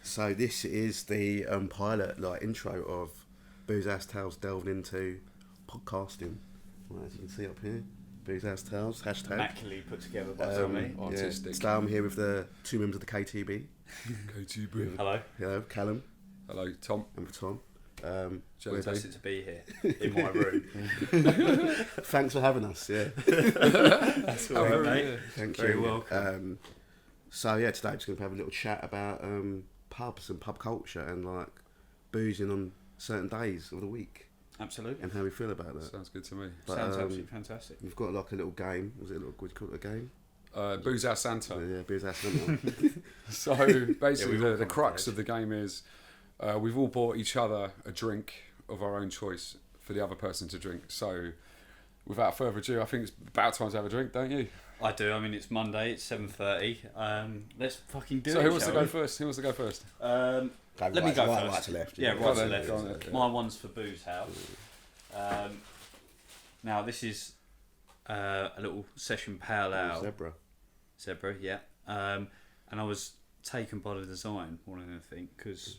So this is the pilot, intro of Booze House Tales delving into podcasting. Well, as you can see up here, Booze House Tales, hashtag. Immaculately put together by somebody. Artistic. Yeah. Today I'm here with the two members of the KTB. KTB. Hello. Hello, Callum Hello, Tom. and Tom. Fantastic to be here in my room. Thanks for having us, yeah. That's all right, mate. Thank Very you. welcome. Today we're just going to have a little chat about pubs and pub culture and boozing on certain days of the week Absolutely. and how we feel about that. Sounds good to me. But, Sounds absolutely fantastic. We've got a little game. Was it a little good call it a game? Booze House Santa. Yeah, Booze House Santa. So basically, we've all the come crux to of the game is we've all bought each other a drink of our own choice for the other person to drink. So without further ado, I think it's about time to have a drink, don't you? I do. I mean, it's Monday. It's 7:30. Let's fucking do it. So who wants to shall go we? first? Who wants to go first? Let me go first. Right to left. Yeah, Go right on to then, left. go on then, yeah. My one's for Booze House. Now this is a little session pale ale. Zebra. Yeah. And I was taken by the design more than anything because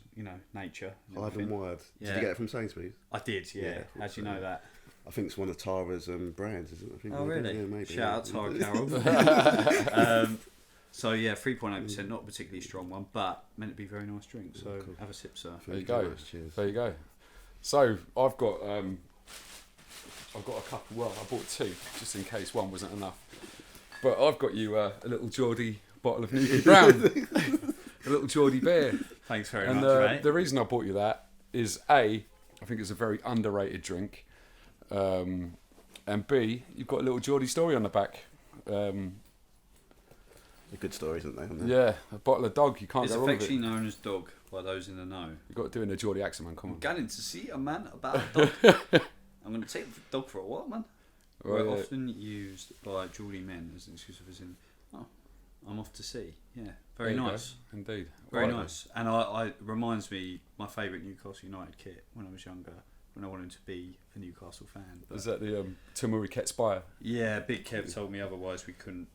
nature. and Hard and everything. wide. Did Yeah. you get it from Sainsbury's? I did. Yeah. Yeah, How do you know that? I think it's one of Tara's brands, isn't it? I think Oh maybe. really? Yeah, maybe. Shout out Tara yeah. Carol. So yeah, 3.8%, not a particularly strong one, but meant to be a very nice drink. So Cool. have a sip, sir. There you Thank go. very much, cheers. There you go. So I've got a couple. Well, I bought two just in case one wasn't enough. But I've got you a little Geordie bottle of Nuki Brown, a little Geordie beer. Thanks very And much, mate. the reason I bought you that is I think it's a very underrated drink, and B, you've got a little Geordie story on the back. They're good stories, aren't they? On there? Yeah, a bottle of dog. You can't It's go wrong with it. affectionately known as dog by those in the know. You've got to do it in a Geordie accent, man. Come on. Going to see a man about a dog. I'm going to take the dog for a walk, man. Right, We're yeah. often used by Geordie men as an excuse of as in, oh, I'm off to sea. Yeah, There very you go. nice. Indeed. Very Right. nice. And I reminds me my favourite Newcastle United kit when I was younger, when I wanted to be a Newcastle fan. But Is that the Tamuri Ketspire? yeah, Big Kev told me otherwise we couldn't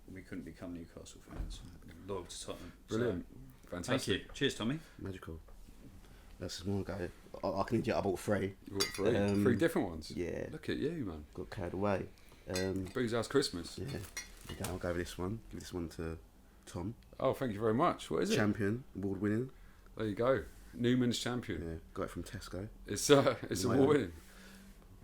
become Newcastle fans. Loyal to Tottenham. So, Brilliant. thank Fantastic. you. Cheers, Tommy. Magical. That's a small guy. I can legit. I bought three. You got three. Three different ones. Yeah. Look at you, man. Got carried away. Booze House Christmas. Yeah. Okay, I'll go with this one. Give this one to Tom. Oh, thank you very much. What is it? Champion, award winning. There you go. Newman's Champion. Yeah, got it from Tesco. It's My award winning.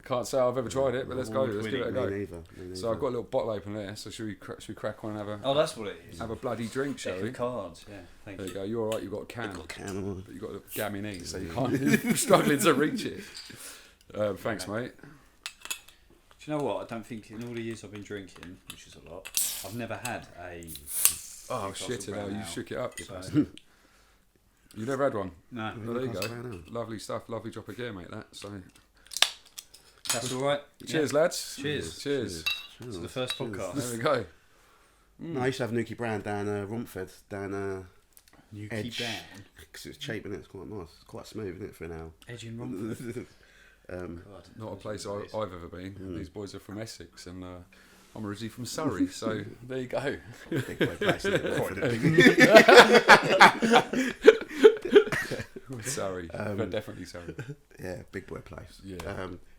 Can't say I've ever tried it, but let's go. Let's give it a Me go. neither. So I've got a little bottle open there. So should we crack on and have Oh, that's what it is. a bloody drink, shall Deck we? of cards. Yeah, thank There you. you go. You're all right. You've got a can, Got a can on. but you've got a gammy knee, so you can't. You're struggling to reach it. Thanks, mate. Do you know what? I don't think in all the years I've been drinking, which is a lot, I've never had a. Oh Newcastle shit! Brown You Ale. shook it up. You So- bastard. You never had one. No, Well, there you Newcastle go. Brown Ale. Lovely stuff. Lovely drop of gear, mate. That. So that's all right. cheers, lads. Cheers. Cheers. To the first Cheers. podcast. There we go. No, I used to have Nuki Brown down Romford, down Nuki Edge. down. because it's cheap and it's quite nice. It's quite smooth, isn't it, for an hour? Edge in Romford. God, Not a place I've ever been. Mm. These boys are from Essex, and I'm originally from Surrey. So there you go. Big boy place, isn't it, Romford? Sorry, but definitely sorry. Yeah, big boy place. Yeah.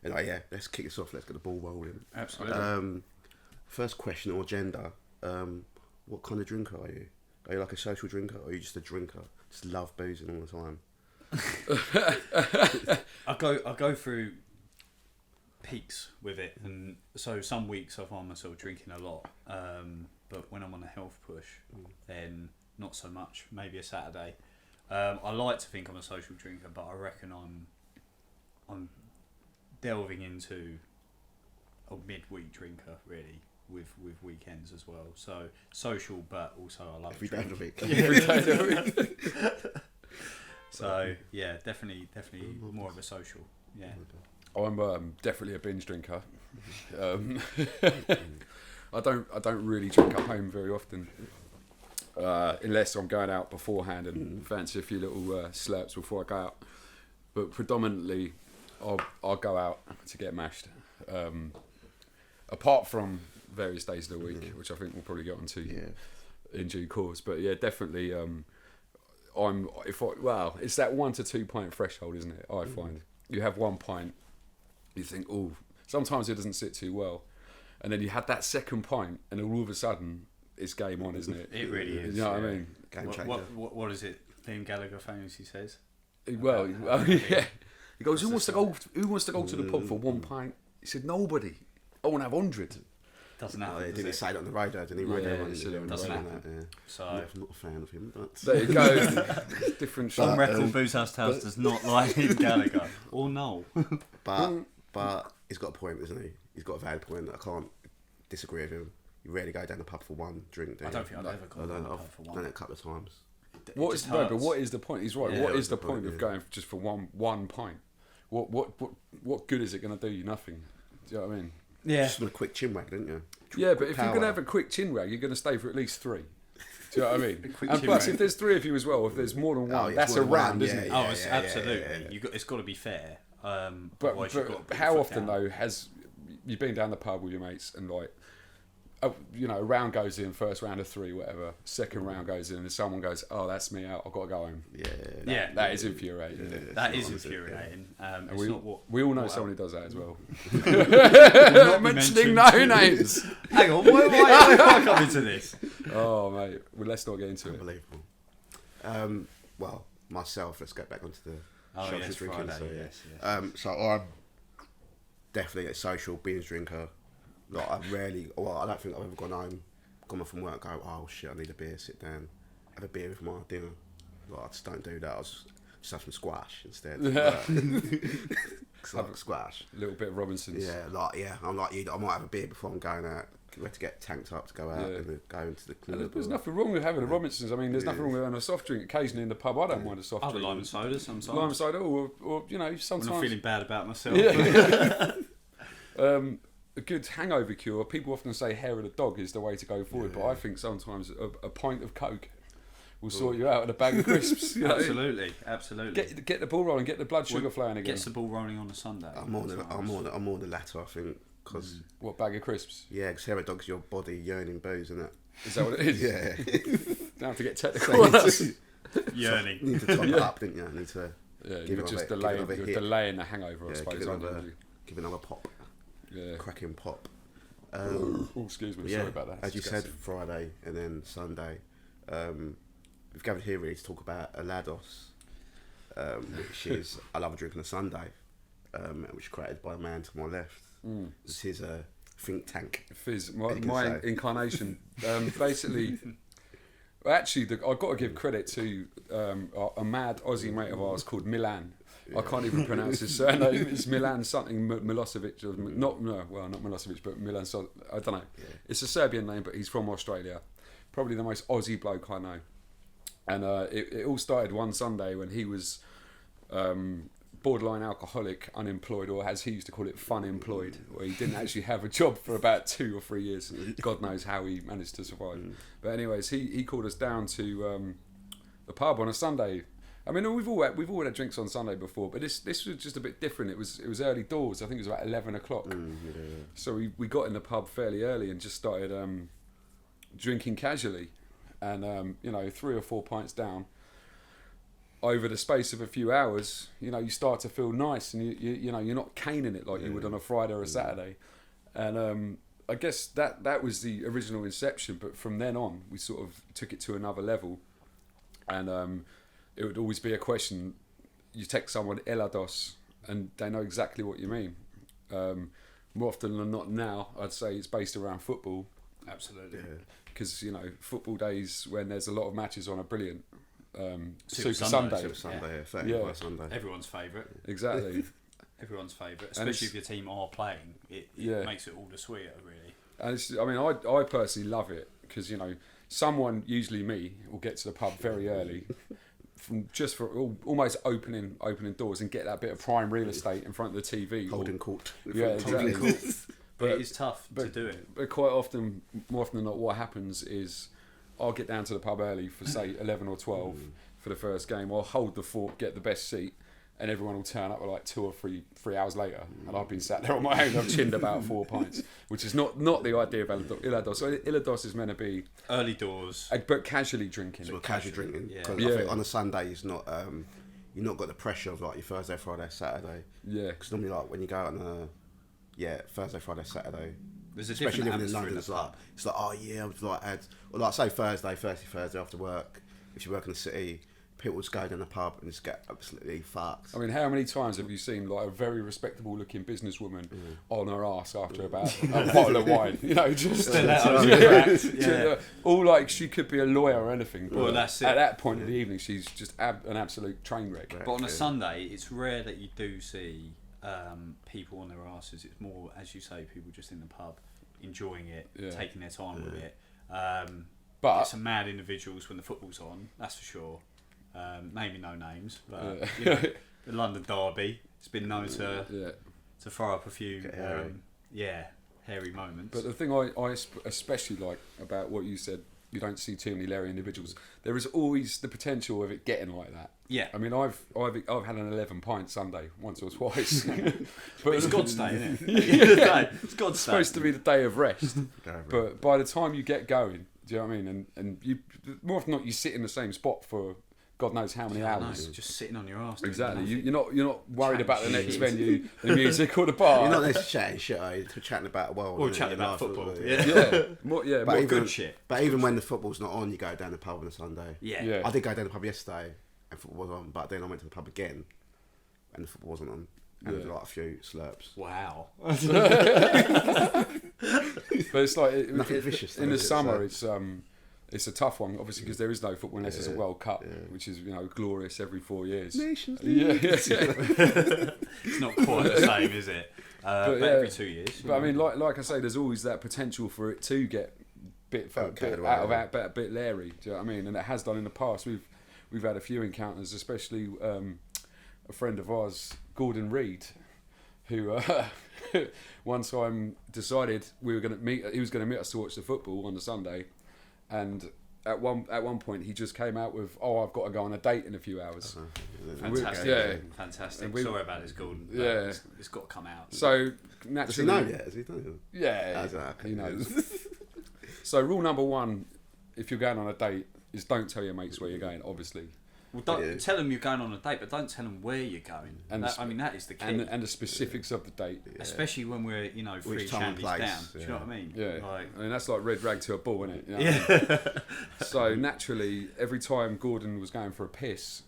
Anyway, yeah, let's kick this off. Let's get the ball rolling. Absolutely. First question or gender. What kind of drinker are you? Are you like a social drinker, or are you just a drinker? Just love boozing all the time. I go through peaks with it, and so some weeks I find myself drinking a lot. But when I'm on a health push, then not so much. Maybe a Saturday. I like to think I'm a social drinker, but I reckon I'm delving into a midweek drinker really, with weekends as well. So social, but also I love Every day of the week. Every day of the week. So yeah, definitely more of a social. Yeah. I'm definitely a binge drinker. I don't really drink at home very often, unless I'm going out beforehand and fancy a few little slurps before I go out. But predominantly, I'll go out to get mashed. Apart from various days of the week, which I think we'll probably get onto Yeah. in due course. But yeah, definitely. it's that 1 to 2 pint threshold, isn't it? I find you have 1 pint, you think, oh, sometimes it doesn't sit too well, and then you had that second pint, and all of a sudden it's game on, isn't it? It really is. You know what I mean? Game changer. What is it? Liam Gallagher famously says. Well, yeah. He goes, who wants to go to the pub for 1 pint? He said, nobody. I want to have 100. Doesn't Oh, happen. yeah, does didn't it? say it on the radio, didn't he? Yeah, Radio he on, said it on the Doesn't radio. happen. Yeah. So I'm not a fan of him, but There you go. Different on shot. record, Booze House Tales does not like Liam Gallagher or Noel. but he's got a point, isn't he? He's got a valid point. I can't disagree with him. You rarely go down the pub for one drink, do you? I don't think I've ever gone down the pub for I've one. done it a couple of times. What just is no? But hurts. what is the point? He's right. Yeah, What what's is the the point point, of yeah. going just for one pint? What good is it going to do you? Nothing. Do you know what I mean? Yeah. Just want a quick chin wag, didn't you? Yeah, but if you're going Power. to have a quick chin rag, you're going to stay for at least 3. Do you know what I mean? quick And chin plus, rag. if there's 3 of you as well, if there's more than one, yeah, that's it's a more than round, one, isn't yeah, it? Oh, yeah, it's yeah, absolutely. yeah. It's got to be fair. But, Otherwise you've got to put how your often foot down. though has you've been down the pub with your mates and like, a round goes in, first round of 3, whatever. Second round goes in, and someone goes, "Oh, that's me out. I've got to go home." Yeah. That is infuriating. Isn't it? That it's is not, is it? infuriating. And It's not what we all know what someone who does that as well. Not be Mentioning mentioned. no names. Hang on, why am I coming to this? Oh mate, well, let's not get into it. Unbelievable. Well, myself, let's get back onto the Oh, social yes, drinking. Friday, So, yes. So I'm definitely a social binge drinker. Like I don't think I've ever gone home, gone from work, go, oh shit, I need a beer, sit down, have a beer with my dinner. Like I just don't do that. I just have some squash instead. Like squash. A little bit of Robinson's. I'm like you. I might have a beer before I'm going out. We have to get tanked up to go out Yeah. and then go into the club. There's nothing wrong with having a Robinson's. I mean, there's nothing wrong with having a soft drink. Occasionally in the pub, I don't mind a soft I'll have a drink. lime and soda sometimes. Lime cider, or when sometimes. I'm feeling bad about myself. A good hangover cure. People often say hair of the dog is the way to go forward, but I think sometimes a pint of Coke will sort you out, and a bag of crisps. You know? Absolutely. Get the ball rolling, get the blood sugar flowing again. Gets the ball rolling on a Sunday. I'm more the latter, I think, because What, bag of crisps? because hair of dog's your body yearning booze, isn't it? Is that what it is? Yeah. Don't have to get technical. Yearning. You need to top it up, didn't you? You need to Yeah, Give you're it just another- give it delaying, another you're hit. delaying the hangover, I give suppose, it aren't another, you? give it another pop, Yeah. cracking pop. Oh, excuse me, Yeah, sorry about that. as you said, Disgusting. Friday and then Sunday. We've gathered here really to talk about Elados, which is I love a drink on a Sunday, which is created by a man to my left. This is a think tank. Fizz, You can my say. incarnation. Basically, actually, I've got to give credit to a mad Aussie mate of ours called Milan. I can't even pronounce his surname. It's Milan something Milosevic, or not Milosevic, but Milan. I don't know. Yeah. It's a Serbian name, but he's from Australia. Probably the most Aussie bloke I know. And it all started one Sunday when he was borderline alcoholic, unemployed, or as he used to call it, fun employed, where he didn't actually have a job for about 2 or 3 years. God knows how he managed to survive. But anyways, he called us down to the pub on a Sunday. I mean, we've all had drinks on Sunday before, but this was just a bit different. It was early doors. I think it was about 11 o'clock. So we got in the pub fairly early and just started drinking casually, and 3 or 4 pints down. Over the space of a few hours, you start to feel nice, and you're not caning it like you would on a Friday or a Saturday. And I guess that was the original inception. But from then on, we sort of took it to another level, and it would always be a question. You text someone Elados, and they know exactly what you mean. More often than not now, I'd say it's based around football. Absolutely. Because football days when there's a lot of matches on are brilliant. Super Super Sunday. Sunday, Super Sunday, Yeah. 30 Yeah. by Sunday. Everyone's favourite. exactly. Everyone's favourite. And Especially it's- if your team are playing. It Yeah. makes it all the sweeter, really. And I personally love it because someone, usually me, will get to the pub very early, almost opening doors and get that bit of prime real estate in front of the TV. Holding court. Yeah, exactly. But it is tough to do it. But quite often, more often than not, what happens is I'll get down to the pub early for say 11 or 12 for the first game. I'll hold the fort, get the best seat, and everyone will turn up like 2 or 3 hours later, and I've been sat there on my own. I've chinned about 4 pints, which is not the idea of Ilados. So Ilados is meant to be early doors, but casually drinking. So casual drinking. Yeah. Because I think on a Sunday, it's not you're not got the pressure of like your Thursday, Friday, Saturday. Yeah. Because normally, like when you go out on Thursday, Friday, Saturday. there's a Especially different living in atmosphere London, in it's the like pub. oh yeah, I would like add, or like say Thursday after work. If you work in the city, people just go down the pub and just get absolutely fucked. I mean, how many times have you seen like a very respectable looking businesswoman on her ass after about a bottle of wine? You know, just all like she could be a lawyer or anything. But Well, that's it. at that point of the evening, she's just an absolute train wreck. But on a Sunday, it's rare that you do see people on their asses. It's more, as you say, people just in the pub enjoying it, taking their time with it. But get some mad individuals when the football's on, that's for sure. Naming no names, but you know, the London Derby, it's been known to throw up a few hairy moments. But the thing I especially like about what you said, you don't see too many Larry individuals. There is always the potential of it getting like that. Yeah. I mean, I've had an 11-pint Sunday once or twice. But it's God's day, isn't it? It's God's It's day. supposed to be the day of rest. But by the time you get going, do you know what I mean? And you more often than not, you sit in the same spot for God knows how many hours. No, just sitting on your arse. Exactly. You're not worried Chatting about the next shit. venue, the music or the bar. You're not there chatting shit, are you? Chatting about the world. Or innit? chatting Your about life, football. yeah. Yeah. More But more even, good shit. But even when the football's not on, you go down the pub on a Sunday. Yeah. Yeah. I did go down the pub yesterday and football was on, but then I went to the pub again and the football wasn't on. And there was like a few slurps. Wow. But it's like Nothing vicious, in though, the is it? summer. So- It's a tough one, obviously, because there is no football unless it's a World Cup, which is glorious every 4 years. Nations Yeah, League. yeah. It's not quite the same, is it? But every 2 years. But I mean, like I say, there's always that potential for it to get bit carried away, a bit Larry. Do you know what I mean? And it has done in the past. We've had a few encounters, especially a friend of ours, Gordon Reed, who one time decided we were going to meet. He was going to meet us to watch the football on the Sunday, and at one point he just came out with, "Oh, I've got to go on a date in a few hours." Fantastic. Yeah. Fantastic. And we- Sorry about this, Gordon. but Yeah. It's got to come out. So Does he naturally, know yet? Has he done it? yeah, Has that? he knows. So rule number 1, if you're going on a date, is don't tell your mates where you're going. Obviously, Well, don't Yeah. tell them you're going on a date, but don't tell them where you're going. And That is the key. and the specifics of the date. Especially when we're, 3 Which time and shandies place, down. Do you know what I mean? Yeah, Like, I mean that's like red rag to a bull, isn't it? You know what I mean? So naturally, every time Gordon was going for a piss,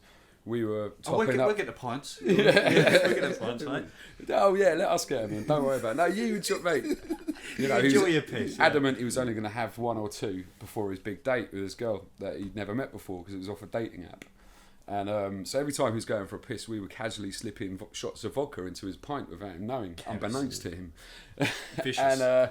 we were we'll topping get up. the pints. We'll get the pints, mate. Oh yeah, let us get them in. Don't worry about it. No, you mate. You know, Enjoy he's your piss. Yeah. adamant he was only going to have 1 or 2 before his big date with this girl that he'd never met before because it was off a dating app. And so every time he was going for a piss, we were casually slipping shots of vodka into his pint without him knowing, unbeknownst to him. Vicious. And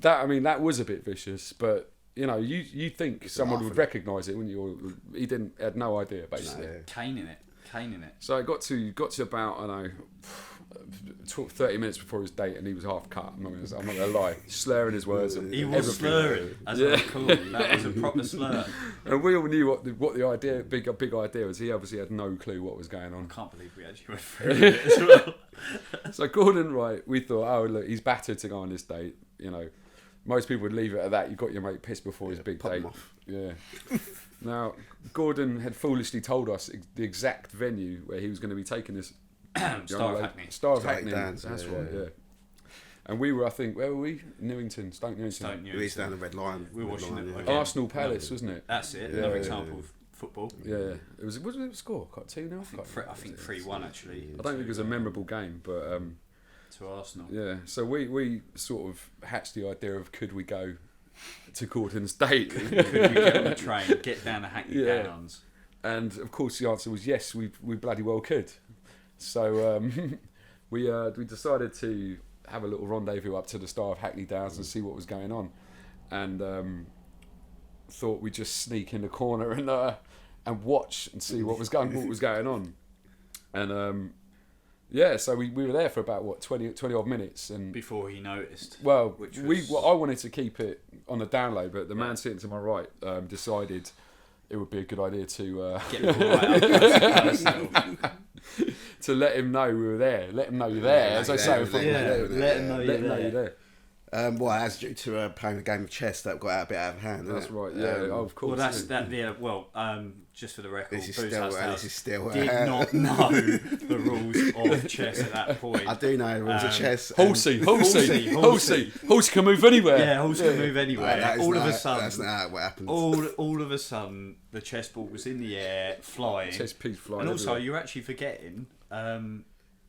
that was a bit vicious, but you think someone would recognise it, wouldn't you? Or he had no idea basically. Caning it. So it got to about, I don't know, 30 minutes before his date, and he was half cut. I'm not going to lie, slurring his words. And He was everything. slurring, as I recall. That was a proper slur. And we all knew what the idea, big idea was. He obviously had no clue what was going on. I can't believe we actually went through it as well. So Gordon, right, we thought, oh look, he's battered to go on this date. Most people would leave it at that. You got your mate pissed before his big pop date. him off. Yeah. Now, Gordon had foolishly told us the exact venue where he was going to be taking this. Star of Hackney. Star of Star Hackney. Dance, That's yeah, right. yeah. Yeah. And we were, I think, where were we? Newington, Stoke Newington. Don't you? He's down the red line. We're red watching line, it yeah. again. Arsenal Palace, wasn't it? That's it. Yeah, Another yeah, example of football. Yeah. It was. What did it score? Got 2-0. I think 3-1 actually. I don't think it was a memorable game, but to Arsenal. yeah. So we sort of hatched the idea of could we go to Gordon's date? Could we get on the train, get down to Hackney Yeah. Downs? And of course the answer was yes. We bloody well could. So we decided to have a little rendezvous up to the Star of Hackney Downs and see what was going on, and thought we'd just sneak in the corner and watch and see what was going on, and yeah. So we were there for about 20 odd minutes, and Before he noticed. well, Which was- I wanted to keep it on the down low, but the man sitting to my right decided it would be a good idea to Get right up close to Palace Hill. to let him know we were there. Let him know you're there, as I say. Let him know Let him know you're there. Well, as due to playing a game of chess that got a bit out of hand. That's isn't it? right. Yeah, of course. Well, that's that. Yeah. Well, just for the record, This is Booze still, House House this is still did not know the rules of chess at that point. I do know the rules of chess. Horsey Horsey can move anywhere. Yeah, horse can move anywhere. That is all not, of a sudden, that's not what happens. all of a sudden, the chessboard was in the air, flying. Chess piece flying. And also, everywhere. you're actually forgetting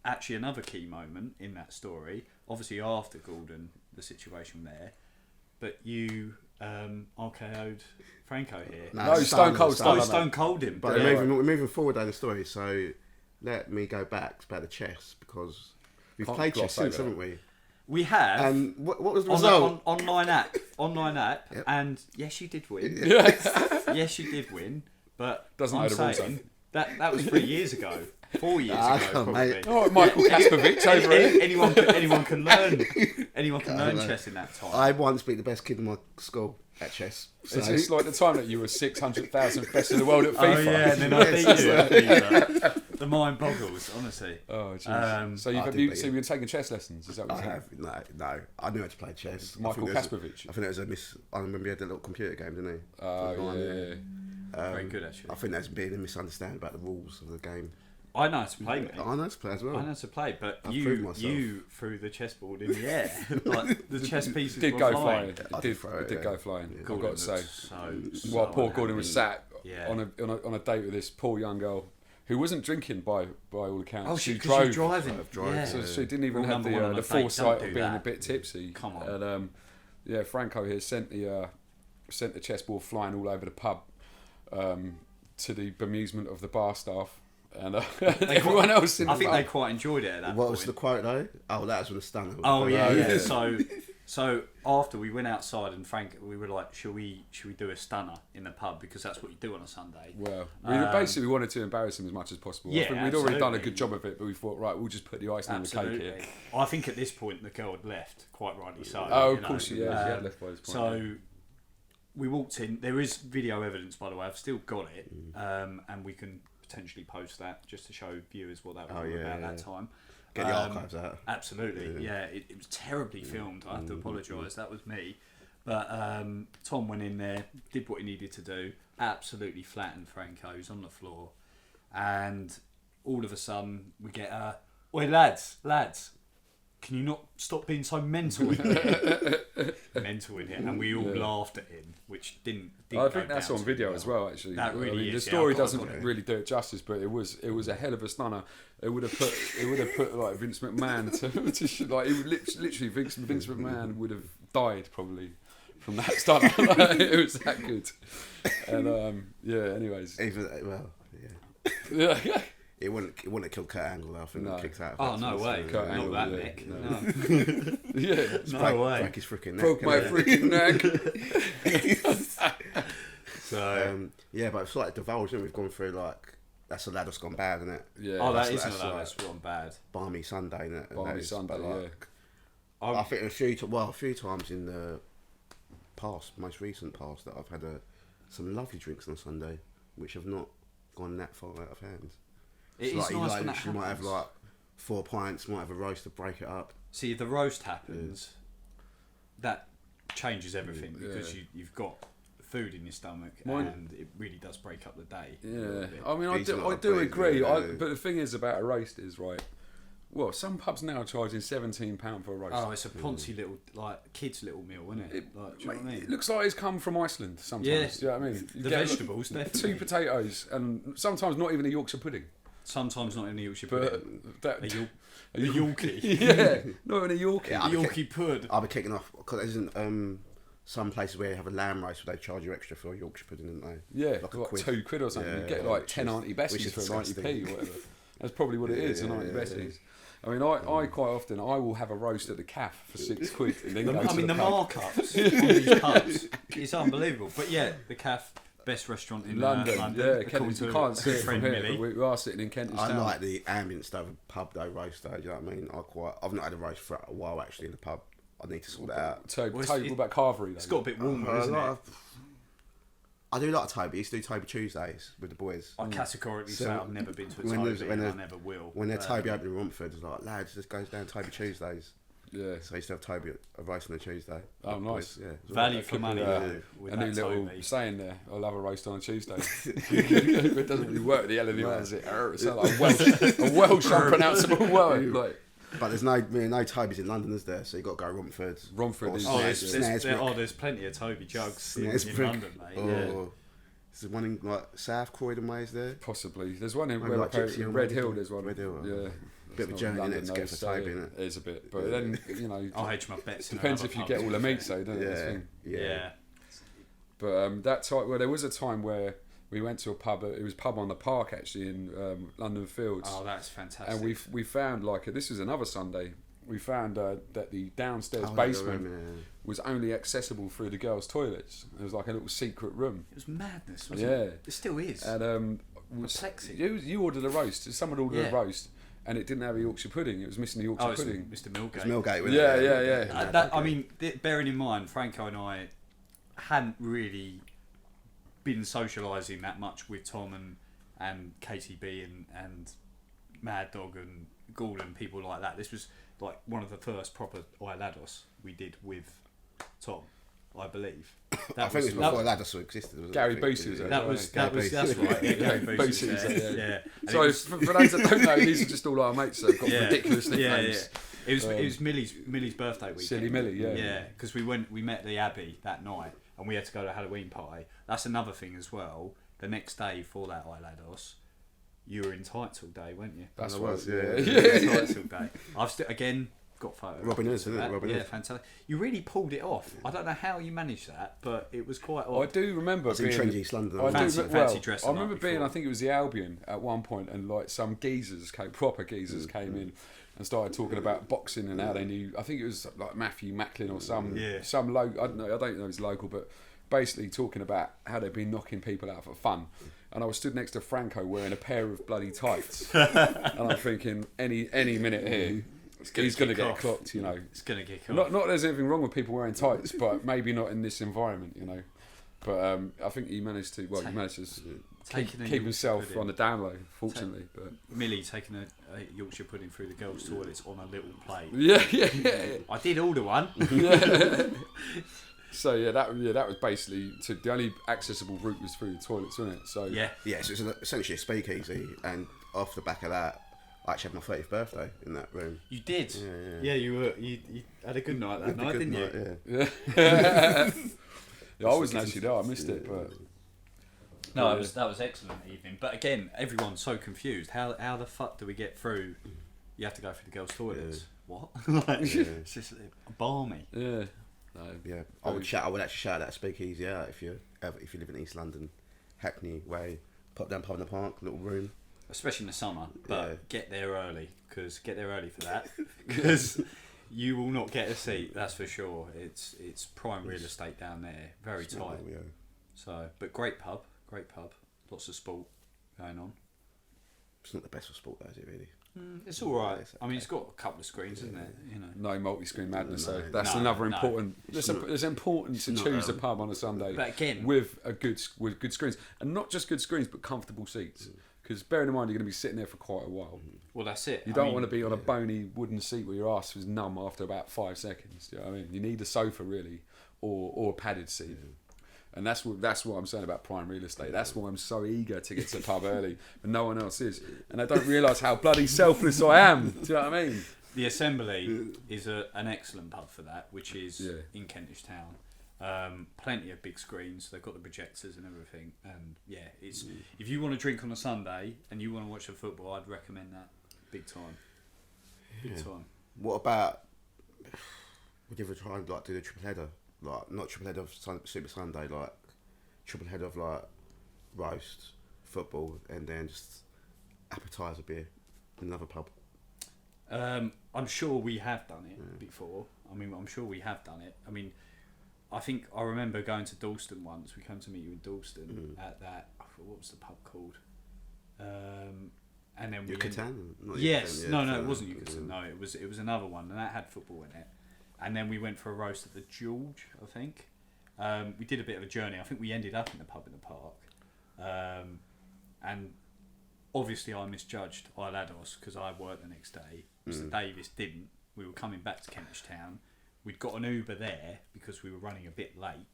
actually another key moment in that story. Obviously, after Gordon, the situation there, but you RKO'd Franco here. No, Stone Cold. Stone Cold him. But Yeah. we're moving forward down the story, so let me go back about the chess because we've Can't played gloss chess since, over haven't we? We have And what was the on result? online app, Yep. and yes, you did win. Yes, you did win. But Doesn't I'm know the rules, saying that was 3 years ago, 4 years ago, come on, probably. mate. All right, Michael Kaspovich over here. Anyone can learn. Anyone can learn chess in that time. I once beat the best kid in my school at chess. So It's like the time that you were 600,000th best in the world at FIFA. Oh yeah, and then I beat you at FIFA. The mind boggles, honestly. Oh, jeez. So I did beat you've been taking chess lessons? Is that what I you're have no. I knew how to play chess. Michael Kaspovich. I think there was a miss. I remember he had a little computer game, didn't he? Oh, yeah. Very good, actually. I think there's been a misunderstanding about the rules of the game. I know how to play, mate. I know how to play as well. I know how to play, but I've proved you myself. threw the chessboard in the air. Like the chess pieces Did were go flying. flying. I It did did, throw it it, did yeah. go flying. Yeah. I've Gordon got to say. so While poor Gordon unhappy. was sat Yeah. on a date with this poor young girl who wasn't drinking by all accounts. Oh, she because drove. she's driving. drove, Yeah. So she didn't even Rule have number one on the a date, don't foresight do of being that. a bit tipsy. Come on. And yeah, Franco here sent the chessboard flying all over the pub to the bemusement of the bar staff and everyone else in the I think pub. they quite enjoyed it at that What point. was the quote though? Oh, that was when the stunner. Oh yeah, yeah. yeah. So after we went outside and Frank, we were like, should we do a stunner in the pub because that's what you do on a Sunday. Well, we basically wanted to embarrass him as much as possible. I Yeah, think we'd already done a absolutely. good job of it, but we thought, right, we'll just put the icing on the cake Absolutely. here. I think at this point the girl had left, quite rightly so. Oh, you of course, know. she had left by this point. So we walked in. There is video evidence, by the way. I've still got it, and we can potentially post that just to show viewers what that was all yeah, about yeah. that time. Get the archives out. Absolutely, yeah. It was terribly filmed. I have to apologise. That was me. But Tom went in there, did what he needed to do. Absolutely flattened Franco. He was on the floor, and all of a sudden we get "Oi lads, can you not stop being so mental in here?" Mental in here, and we all laughed at him, which didn't I think go that's down on too video well. as well. Actually, That really I mean, is, the yeah, story I've got doesn't it. really do it justice, but it was a hell of a stunner. It would have put like Vince McMahon to like literally Vince McMahon would have died probably from that stunner. It was that good. And yeah. Anyways, Even yeah. it wouldn't have killed Kurt Angle. Though. I think No. it kicked out. Oh no way! Kurt Not Angle, that yeah, Nick. no. No. Yeah. No way. Break his freaking neck. Broke my innit? freaking neck. So Yeah, but it's like divulged. We've gone through like that's a lad that's gone bad, isn't it? Yeah. oh, that that's isn't like- that's gone bad. Barmy Sunday, innit? And Barmy that is- Sunday, but, like, yeah. I think a few times in the past, most recent past, that I've had some lovely drinks on a Sunday, which have not gone that far out of hand. It It's is like you nice like when that literally might have happens. like 4 pints, might have a roast to break it up. See, if the roast happens, that changes everything Yeah. because you've got food in your stomach Mine- and it really does break up the day. a Yeah, little bit. I mean, He's not I a do brave agree. man, no. But the thing is about a roast is right. Well, some pubs now are charging £17 for a roast. Oh, it's a poncy little, like, kid's little meal, isn't it? Like, do you know what I It mean? looks like it's come from Iceland sometimes. Yeah. Do you know what I mean? You The get vegetables, two definitely. potatoes and sometimes not even a Yorkshire pudding. Sometimes not in the Yorkshire But pudding. that A a Yorkie. yeah, not in a Yorkie. Yeah, A Yorkie pud. I'll be kicking off because there isn't some places where you have a lamb roast where they charge you extra for a Yorkshire pudding, don't they? Yeah, like like quid. £2 or something. Yeah, you get yeah, like which 10 is- Auntie which Bessies is for disgusting. 90p or whatever. That's probably what it is, an Yeah, Auntie yeah, Bessies. I mean, I quite often I will have a roast at the calf for £6 and then go I to mean, the the pub. markups on these pubs, it's unbelievable. But yeah, the CAF, best restaurant in London, London. yeah, according Kent, you to can't see it from friend here, Millie. but we are sitting in Kentish I Town. like the ambience though of a pub though, roast though, do you know what I mean? I've not had a roast for a while actually in the pub. I need to sort that out. So, Well, tell you about carvery. It's got a bit warmer, isn't it? I do like Toby. I used to do Toby Tuesdays with the boys. I categorically So say I've never been to a when there's- Toby, when and I there's- never will. When they're Toby opening in Romford, it's like, lads, just goes down Toby Tuesdays. Yeah. So I used to have Toby a roast on a Tuesday. Oh, With the nice. boys, Yeah. It was Value alright. for money. Yeah. With A that new little Toby. saying there. I'll have a roast on a Tuesday. It doesn't really work. The L in the R, does it? It sounds like a Welsh unpronounceable word. Like But there's no Tobys in London, is there? So you got to go Romford. Romford or is- Oh, Snaresbrook. there's plenty of Toby jugs in Snaresbrook. London, mate. Or Yeah. there's one in like South Croydon ways there. possibly. There's one in Maybe like Gypsy Hill, Red maybe. Hill. There's one. Red Hill, Yeah. Bit of a It's journey not in London, it to get though, for so Toby, innit? It is a bit, but then you know, I'll hedge my bets. in depends another if you pub, get to all be the fair. meats, though, doesn't it? That's the Yeah, thing. Yeah. But that time, well, there was a time where we went to a pub. It was a pub on the park actually in London Fields, Oh, that's fantastic. and we found like this was another Sunday. We found that the downstairs Oh, basement yeah. was only accessible through the girls' toilets. There was like a little secret room, It was madness, wasn't Yeah. it? It still is. and Perplexing. you ordered a roast. Someone ordered Yeah. a roast, and it didn't have a Yorkshire pudding. It was missing the Yorkshire Oh, it's pudding. Mr. Millgate. It's Millgate, wasn't Yeah, it? yeah. I mean, bearing in mind, Franco and I hadn't really been socialising that much with Tom and KTB and Mad Dog and Gordon, people like that. This was like one of the first proper Ilados we did with Tom, I believe. I think it was before that still existed. Wasn't Gary it? Busey was That's right. Yeah, Gary Busey Busey, was there, yeah. yeah. And So it was- for those that don't know, these are just all our mates that have got ridiculous nicknames. It was Millie's birthday weekend. Silly Millie, yeah. Yeah, because we met at the Abbey that night and we had to go to a Halloween party. That's another thing as well. The next day for that Ilados, you were in tights all day, weren't you? That's I what. was, Yeah, yeah. You were in tights all day. I've still again got photos. Robin Hood, isn't it? That. Robin Yeah, Hood. fantastic. You really pulled it off. I don't know how you managed that, but it was quite I odd. do remember It's in being. trendy East London. I Fancy- do, fancy well, dressing I up remember being, before. I think it was the Albion at one point, and like some geezers came, proper geezers came in and started talking about boxing and how they knew. I think it was like Matthew Macklin or some local. I don't know his local, but basically talking about how they've been knocking people out for fun. And I was stood next to Franco wearing a pair of bloody tights, and I'm thinking any minute here. He's going to kick get off. clocked, you know. It's gonna kick off. Not there's anything wrong with people wearing tights, but maybe not in this environment, you know. But I think he managed to. Well, he managed to Taking a keep Yorkshire himself pudding. on the down low, fortunately. But Millie taking a Yorkshire pudding through the girls' toilets on a little plate. yeah. I did order one. So that was basically the only accessible route was through the toilets, wasn't it? So Yeah. Yeah, so it's essentially a speakeasy, and off the back of that, I actually had my 30th birthday in that room. You did. Yeah. You had a good night that night, Good didn't you? night, yeah. yeah, I wasn't actually there. I missed it, but No, that was excellent evening. But again, everyone's so confused. How the fuck do we get through? You have to go through the girls' toilets. What? Like, it's just balmy. yeah. No. Yeah, I would actually shout that speakeasy out if you live in East London, Hackney Way, pop down pub in the park, little room. Especially in the summer, but Yeah. get there early for that because you will not get a seat. That's for sure. It's prime real estate down there, very tight. Yeah. So, but great pub, lots of sport going on. It's not the best for sport though, is it really? It's all right. it's I mean, it's got a couple of screens, isn't it? You know. No multi-screen madness. So No. that's No, another no. important. It's important to not, choose a pub on a Sunday, But again- with good screens, and not just good screens, but comfortable seats. Because bearing in mind you're going to be sitting there for quite a while. Well, that's it. You don't want to be on a bony wooden seat where your ass was numb after about 5 seconds. Do you know what I mean? You need a sofa really, or a padded seat. And that's what I'm saying about prime real estate. That's why I'm so eager to get to the pub early, but no one else is. And I don't realise how bloody selfless I am. Do you know what I mean? The Assembly is an excellent pub for that, which is in Kentish Town. Plenty of big screens. They've got the projectors and everything. And yeah, it's if you want to drink on a Sunday and you want to watch the football, I'd recommend that big time. Big time. What about? Would you ever try and like do the triple header? Like not triple header of Super Sunday, like triple header of like roast, football, and then just appetizer beer in another pub. I'm sure we have done it before. I mean, I'm sure we have done it. I mean, I think I remember going to Dalston once. We came to meet you in Dalston at that. What was the pub called? And then we Yucatan? Not Yes, Yucatan, no, it wasn't Yucatan. No, it was another one, and that had football in it. And then we went for a roast at the George, I think. We did a bit of a journey. I think we ended up in the pub in the park, and obviously I misjudged Ilados because I worked the next day. Mr. Davis didn't. We were coming back to Kentish Town. We'd got an Uber there because we were running a bit late.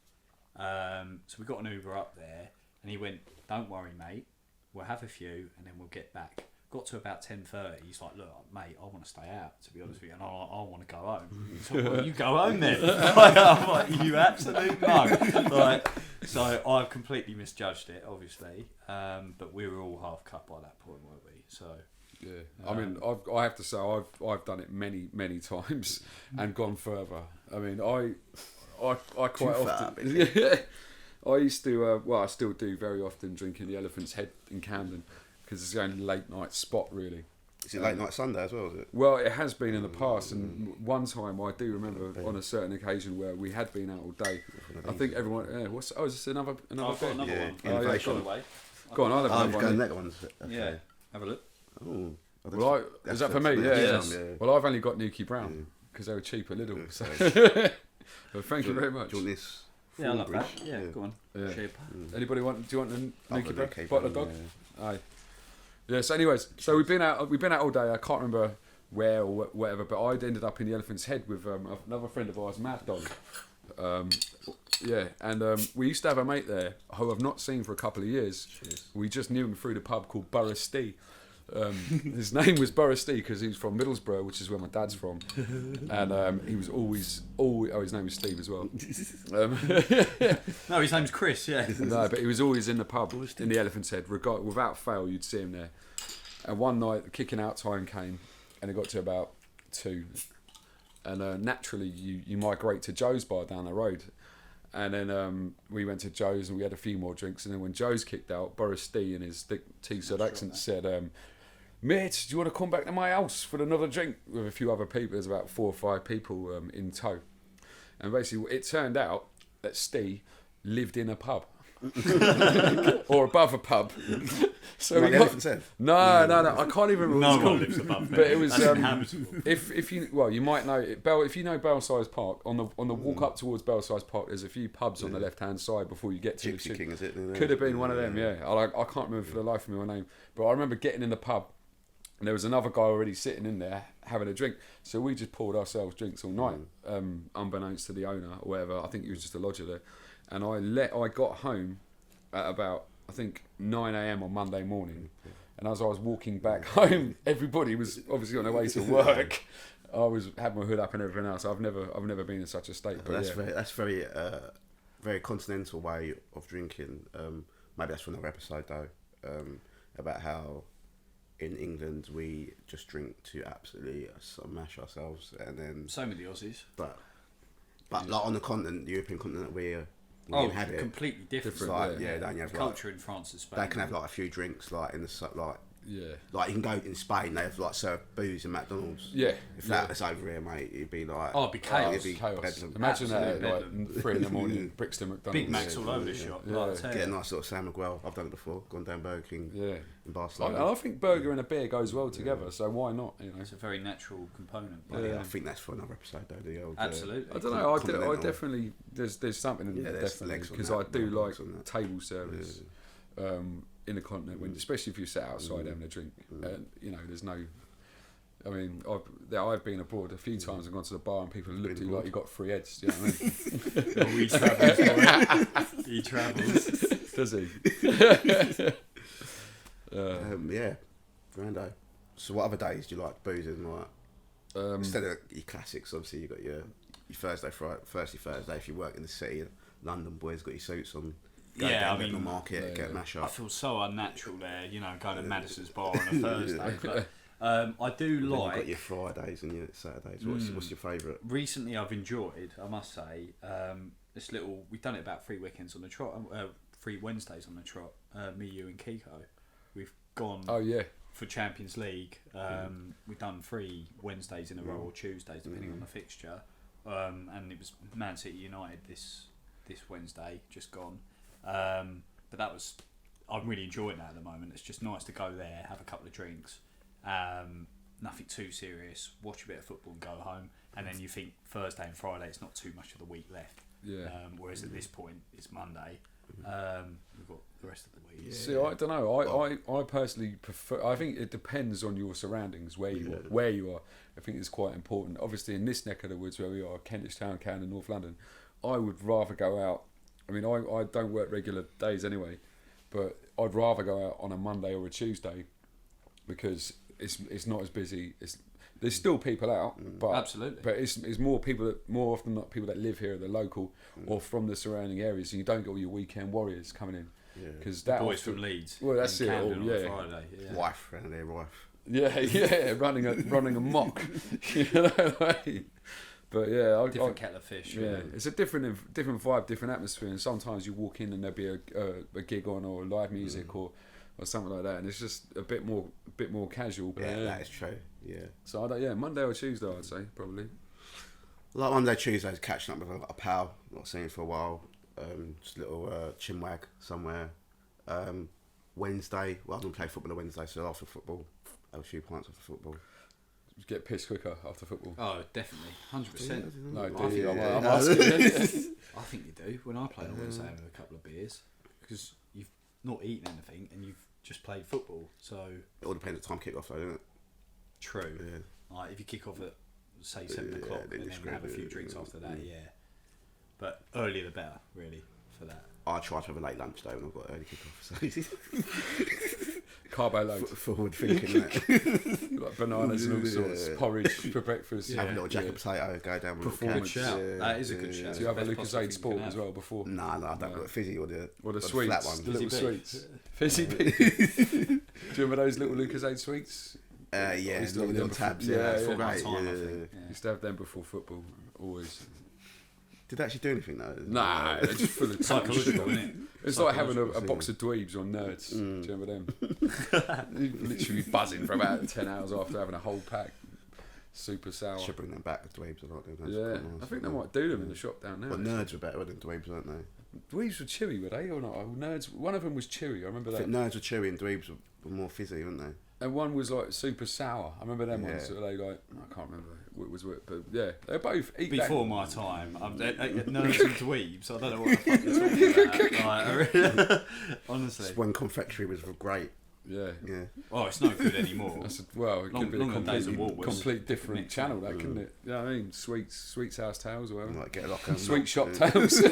So we got an Uber up there, and he went, "Don't worry, mate. We'll have a few, and then we'll get back." Got to about 10:30. He's like, "Look, mate, I want to stay out, to be honest with you, and I want to go home." He's like, "Well, you go home then." I'm like, "You absolute mug." Like, so I completely misjudged it, obviously, but we were all half cut by that point, weren't we? So. Yeah, I mean, I have to say I've done it many times and gone further. I mean, I quite often. Yeah, I used to. Well, I still do very often drink in the Elephant's Head in Camden because it's the only late night spot really. Is it late night Sunday as well? Is it? Well, it has been in the past, and one time I do remember on a certain occasion where we had been out all day. I think everyone. Yeah, is this another I've got bit? another one. Innovation. Away. Go on, I'll have Oh, another you've got one. another one. Okay. Yeah, have a look. Oh, Well, is that for me? Yeah. Yes. Well, I've only got Nuki Brown because they were cheap at Lidl. So. Well, thank you very much. Do you want this? Yeah, I love that. Fullbridge? Yeah, go on. Yeah. Shape. Anybody want? Do you want a I've Nuki got Brown? Nuki Bottle of Brown, dog? Aye. Yeah. So, anyways, so we've been out all day. I can't remember where or whatever, but I'd ended up in the Elephant's Head with another friend of ours, Mad Dog. Yeah, and we used to have a mate there who I've not seen for a couple of years. Cheers. We just knew him through the pub called Burristee. His name was Burristee because he was from Middlesbrough, which is where my dad's from, and he was always oh, his name was Steve as well. No, his name's Chris. Yeah. No, but he was always in the pub in the Elephant's Head. Without fail, you'd see him there. And one night, the kicking out time came, and it got to about 2. And naturally, you migrate to Joe's bar down the road. And then we went to Joe's and we had a few more drinks. And then when Joe's kicked out, Boris D in his thick Teesside accent said, "Mate, do you want to come back to my house for another drink?" With a few other people. There's about 4 or 5 people in tow. And basically, it turned out that Steve lived in a pub. Or above a pub. So Like we the got Elephant's Head? no, I can't even remember. No what it's one called. lives above me. But it was That's inhabitable. if you you might know it, if you know Belsize Park on the walk up towards Belsize Park, there's a few pubs on the left hand side before you get to Gypsy the King, is it? Could have been one of them, yeah. I can't remember for the life of me my name, but I remember getting in the pub and there was another guy already sitting in there having a drink. So we just poured ourselves drinks all night, unbeknownst to the owner or whatever. I think he was just a lodger there, and I got home at about I think 9 a.m. on Monday morning. And as I was walking back home, everybody was obviously on their way to work. I had my hood up and everything else. I've never been in such a state. But That's very very continental way of drinking. Maybe that's for another episode though. About how in England we just drink to absolutely smash ourselves, and then Same with the Aussies. but like on the continent, the European continent, we Oh, inhabit. completely different. It's like don't you have Culture in France and Spain. They can have like a few drinks like in the yeah. like you can go in Spain. They have like serve booze in McDonald's. Yeah. If that was over here, mate, it'd be like Oh, it'd be chaos. it'd be Chaos. bedlam. Imagine that at Absolute like 3 in the morning, Brixton McDonald's. Big Macs all over the shop. Yeah. Like, I tell Get a you. nice little Sam Miguel. I've done it before. Gone down Burger King Yeah. in Barcelona. I think burger and a beer goes well together, so why not? You know. It's a very natural component. But yeah, I think that's for another episode though. The old, Absolutely. I don't know. I Continental. definitely there's something in Yeah, it there's definitely legs on because that, I do legs like on that. table service in the continent, when, especially if you sit outside having a drink. You know, there's no. I mean, I've been abroad a few times and gone to the bar and people look at you like you got 3 heads. Do you know what I mean? He travels. He travels. Does he? Yeah, Grando. So what other days do you like boozing? Like instead of your classics, obviously you got your Thursday, Thursday. If you work in the city, London boys got your suits on. Go Yeah, down I mean, the market, get mash I up. feel so unnatural there, you know, going to Madison's bar on a Thursday. But I do Then you've like. got your Fridays and your Saturdays. What's your favourite? Recently, I've enjoyed, I must say, this little. We've done it about 3 weekends on the trot, 3 Wednesdays on the trot. Me, you, and Kiko. We've gone Oh yeah. for Champions League. We've done 3 Wednesdays in a row or Tuesdays, depending on the fixture. And it was Man City United this Wednesday, just gone. But that was. I'm really enjoying that at the moment. It's just nice to go there, have a couple of drinks. Nothing too serious. Watch a bit of football and go home. And then you think Thursday and Friday, it's not too much of the week left. Yeah. Whereas at this point it's Monday. We've got the rest of the week. Yeah. See, I don't know. I personally prefer. I think it depends on your surroundings, where you are. Where you are, I think it's quite important. Obviously, in this neck of the woods where we are, Kentish Town, Camden, North London, I would rather go out. I mean, I don't work regular days anyway, but I'd rather go out on a Monday or a Tuesday because it's not as busy. There's still people out, but Absolutely. but it's more people that more often not people that live here, the local or from the surrounding areas, and you don't get all your weekend warriors coming in. Because that Boys often- from Leeds. Well, that's in it all, Camden on yeah. Friday. Yeah. Wife, around there, wife. Yeah, running a mock. You know what I mean? But yeah, Different kettle of fish. yeah, Really. it's a different vibe, different atmosphere, and sometimes you walk in and there'll be a gig on or live music or something like that, and it's just a bit more casual. But Yeah, that is true. Yeah. So Monday or Tuesday, I'd say probably. Like Monday, Tuesdays, catching up with a pal, not seen him for a while. Just a little chinwag somewhere. Wednesday, well, I'm going to play football on Wednesday, so after football, have a few pints after football. Get pissed quicker after football. Oh, definitely, 100%. No, I do think you? you do. I'm asking. I think you do. When I play on Wednesday, I have a couple of beers because you've not eaten anything and you've just played football. So It all depends on time kick off, though, doesn't it? true. Yeah. Like if you kick off at say 7 Yeah, o'clock then and you then have a screw few it, drinks yeah. after that, yeah. But earlier the better, really, for that. I try to have a late lunch, though, when I've got early kick off, so Carbo load, forward thinking that. like bananas and all sorts, Yeah. porridge for breakfast. Have a little jacket potato, go down with a Performance. little Good shout. That is a good shout. Do you have a Best possible Lucozade thing Sport you can as have. well before? No, I don't got the fizzy or the Sweets, flat one. the little Fizzy bee. sweets, fizzy bee. Do you remember those little Lucozade sweets? Yeah, used to little have them tabs. before- Yeah, yeah, that's yeah. great. Time, I Yeah. think. Yeah. Used to have them before football, always. Did they actually do anything though? Nah, they're just full of Psychological, sugar. isn't it? It's like having a Psychological, box of dweebs on Nerds. Do you remember them? You'd literally buzzing for about 10 hours after having a whole pack. Super sour. Should bring them back. The dweebs are not doing that. Yeah, I think they might do them in the shop down there. But nerds were better than dweebs, weren't they? Dweebs were chewy, were they, or not? Oh, Nerds. One of them was chewy. I remember I that. think nerds were chewy and dweebs were more fizzy, weren't they? And one was like super sour. I remember them ones. Yeah. That they like. I can't remember what was what, but yeah, they're both eat Before that. my time, nerds and dweebs. I don't know what the fuck you're talking about. Like, honestly. When confectionery was great. Yeah. Yeah. Oh, it's no good anymore. That's well, it Long- could be a longer days of completely, Woolworths. complete different Mixed channel, that couldn't it? You know what I mean? Sweets house tales or whatever. Like get like a Sweet shop yeah. tales.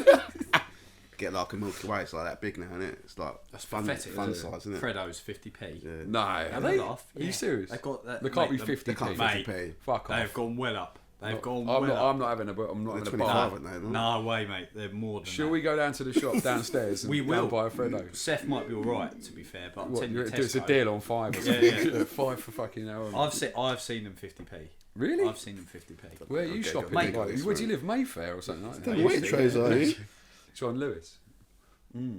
Get like a Milky Way. It's like that big now, isn't it? It's like That's fun pathetic, size, isn't isn't it? Freddo's 50p. Yeah. No, Are they? laugh? Are you serious? They got that. They can't mate, be them- 50p. They can't Mate, 50p. Fuck They've off. gone well up. They've gone I'm well not. up. I'm not having a. I'm not They're having a 25, bar. aren't they? No? No way, mate. They're more than Shall that. we go down to the shop downstairs and We go will. and buy a Freddo? Seth might be alright, to be fair, but I'm What, telling you you, do it's a Tesco, deal on 5 or Yeah, something. yeah. 5 for fucking hour. I've seen them 50p. Really? I've seen them 50p. Where are you Okay, shopping? mate, Like, this where do you one. live? Mayfair or something like that? The Waitrose, are you? John Lewis. Yeah.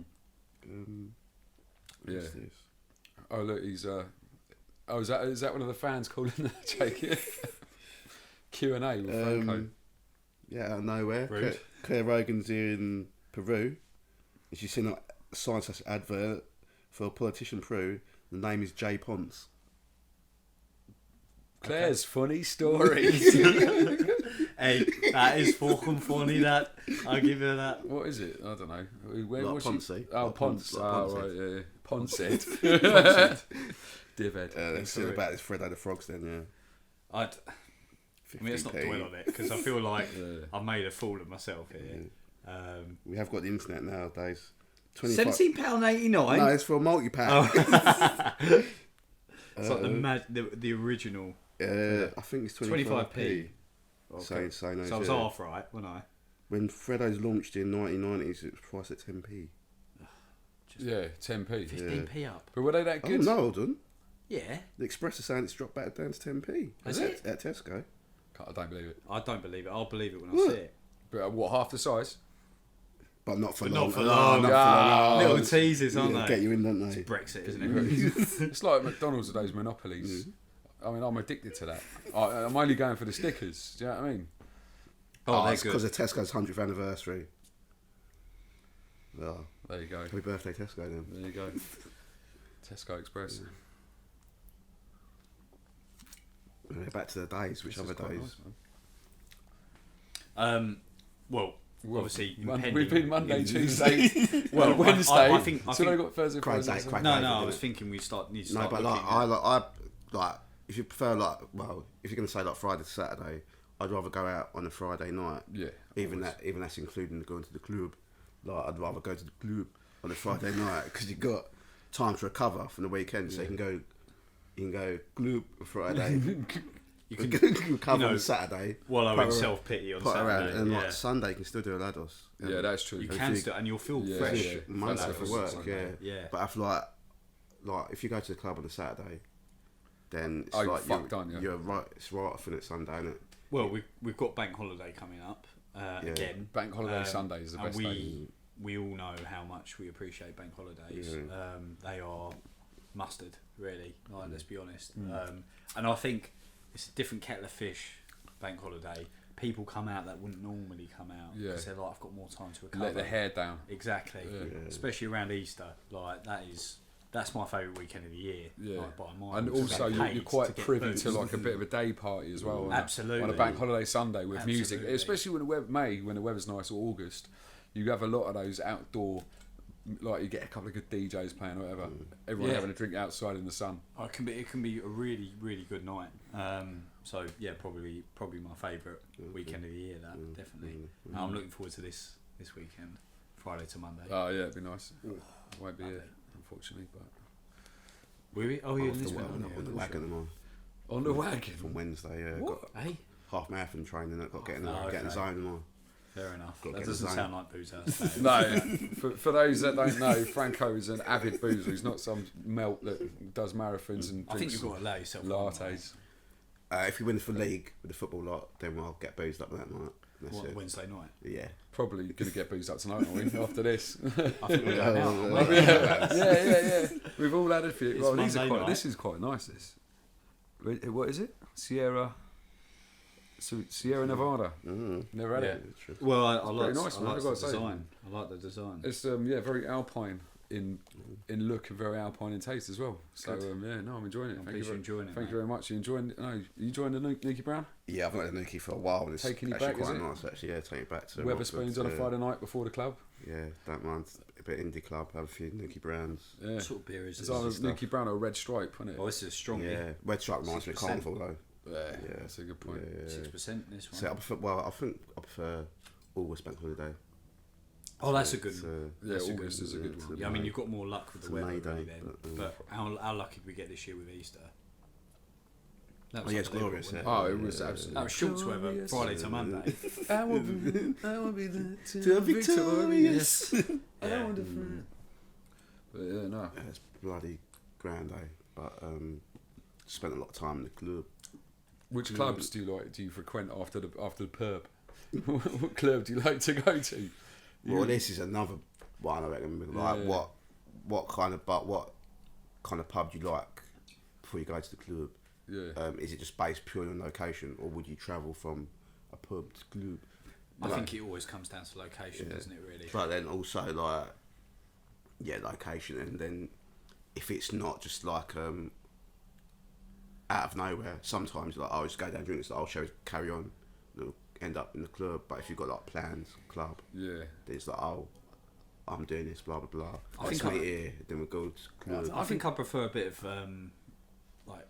What's this? Oh look, he's Oh, is that one of the fans calling Jake? Q&A with Franco. Yeah, out of nowhere. Rude. Claire Rogan's in Peru. And she's seen a science advert for a politician in Peru. The name is Jay Ponce. Claire's funny stories. Hey, that is fucking funny. That I'll give you that. What is it? I don't know. Where Like was Ponce. he? Oh, Like Ponce. Ponce, like Oh, Ponce. right, yeah. Ponce. Divhead. Let's see about this Freddo the Frogs then, yeah. I mean, let's not 50p. dwell on it because I feel like Yeah. I've made a fool of myself here. We have got the internet nowadays. 25 £17.89. No, it's for a multi-pack. Oh. It's like the original. I think it's 25p. Okay. So no, So I was yeah. half right, wasn't I? When Freddo's launched in 1990s, it was priced at 10p. Yeah, 10p. 15p up. But were they that Oh good? no, hold on. Yeah. The Express is saying it's dropped back down to 10p. Is at, it? At Tesco. I don't believe it. I don't believe it. I'll believe it when I What? see it. But what, half the size? But not for But long. not for No, long. not for Ah. long. Little It's- teasers, aren't yeah, they? Get you in, don't they? Brexit, isn't it? It's like McDonald's with those monopolies. I mean, I'm addicted to that. I'm only going for the stickers. Do you know what I mean? Oh, they're it's good. because of Tesco's 100th anniversary. Well, There you go. happy birthday, Tesco, then. There you go. Tesco Express. Back to the days. Which This is other quite days? nice, man. Well, Well, obviously we've been Monday, Tuesday, Well, Wednesday. I think so I got Thursday, Craig Friday. Day, Craig no, Day, I isn't was it? thinking we need to start. No, but looking I like if you prefer if you're gonna say like Friday to Saturday, I'd rather go out on a Friday night. Yeah, Even that's including going to the club. Like I'd rather go to the club on a Friday night because you've got time to recover from the weekend, so you can go club on Friday. You can recover on Saturday. Wallow in self pity on Saturday, and like Sunday you can still do a Lados. Yeah, that's true. you can still, and you'll feel fresh. yeah. Monday That's for what work, Sunday, yeah. But I feel like if you go to the club on a Saturday, then it's Oh, you're like fucked, aren't you? You're right. It's right off in it Sunday, isn't it? Well, we've got bank holiday coming up again. Bank holiday Sunday is the and best day. we all know how much we appreciate bank holidays. They are mustard, really. Like, let's be honest. And I think it's a different kettle of fish. Bank holiday, people come out that wouldn't normally come out because they're like, I've got more time to recover. Let their hair down. Exactly, especially around Easter. Like that's my favourite weekend of the year. Yeah, like, by a mile. and So also they you're paid quite get privy booze. to like a bit of a day party as well. Absolutely. On a bank holiday Sunday with music, Absolutely. especially when the weather, May when the weather's nice, or August, you have a lot of those outdoor. Like you get a couple of good DJs playing or whatever. Everyone having a drink outside in the sun. Oh, it can be a really really good night. So yeah, probably my favourite weekend of the year. That definitely. I'm looking forward to this weekend, Friday to Monday. Oh yeah, it'd be nice. I won't be here, unfortunately, but Will we? Oh yeah, Off this the, one. on the wagon tomorrow on the wagon. from Wednesday. Yeah, What? got Hey, half marathon training. Got getting okay. the zone tomorrow. fair enough. Got to That get the doesn't zone. sound like booze house. No, for those that don't know, Franco is an avid boozer. He's not some melt that does marathons and I think drinks you've got to allow yourself lattes. If we win the league with the football lot, then we'll get boozed up that night. That's What, it. Wednesday night? Yeah. Probably going to get boozed up tonight, aren't we? After this. I think we're going out. yeah. We've all had a few. It's Well, these are Monday quite. night. This is quite nice. This. What is it? Sierra Nevada. Never had it. It's true. Well, I like pretty nice, man, I've the got to say. design. I like the design. It's very alpine in look and very alpine in taste as well. So I'm enjoying it. I'm Thank you pleased you're very, enjoying it, Thank mate. you very much. You enjoying? No, you enjoying the Nuki Brown? Yeah, I've not had a Nuki for a while. And it's Taking you actually back, is quite it? nice, actually. Yeah, taking it back to Weatherspoons on a Friday night before the club. Yeah, don't mind. A bit indie club, have a few Nuki Browns. Yeah. What sort of beer is It's this? either stuff. Nuki Brown or Red Stripe, isn't it? Oh, this is a strong Yeah, Red Stripe reminds me of 6%. Carnival though. Yeah, that's a good point. Yeah. 6% this one. So I think I prefer August Bank Holiday. Oh, that's a good It's, one. Yeah, That's a August good is a good one. Yeah, I mean, you've got more luck with the It's weather May really Day, then. but, But how lucky did we get this year with Easter? That Oh, yeah, it's unbelievable, glorious, wasn't yeah. Oh, it was absolutely. That was short weather, Friday to Monday. I will be there To victorious. Yeah. But yeah, no. Yeah, it's bloody grand day, but spent a lot of time in the club. Which clubs do you frequent after the pub? What club do you like to go to? Well, this is another one I reckon. Like Yeah. what kind of pub do you like before you go to the club? Yeah. Is it just based purely on location, or would you travel from a pub to club? I think it always comes down to location, doesn't it, really? But then also location, and then if it's not just like out of nowhere, sometimes like I'll just go down and drink, so I'll carry on, it'll end up in the club. But if you've got like plans, club, Yeah. then it's like, oh, I'm doing this, blah blah blah. I Let's think meet here, then we'll go to club. I think I prefer a bit of like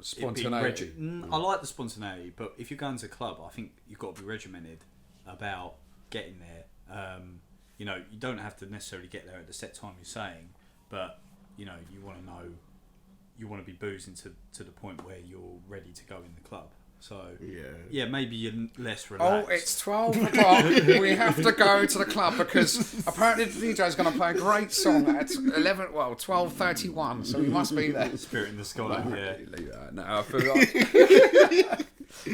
Spontaneity. it being I like the spontaneity, but if you're going to a club, I think you've got to be regimented about getting there. You know, you don't have to necessarily get there at the set time you're saying, but you know, you want to be boozing to the point where you're ready to go in the club. So yeah, maybe you're less relaxed. Oh, it's 12 o'clock. We have to go to the club because apparently the DJ's going to play a great song at 12:31, so we must be there. Spirit in the Sky. Yeah. No, I feel like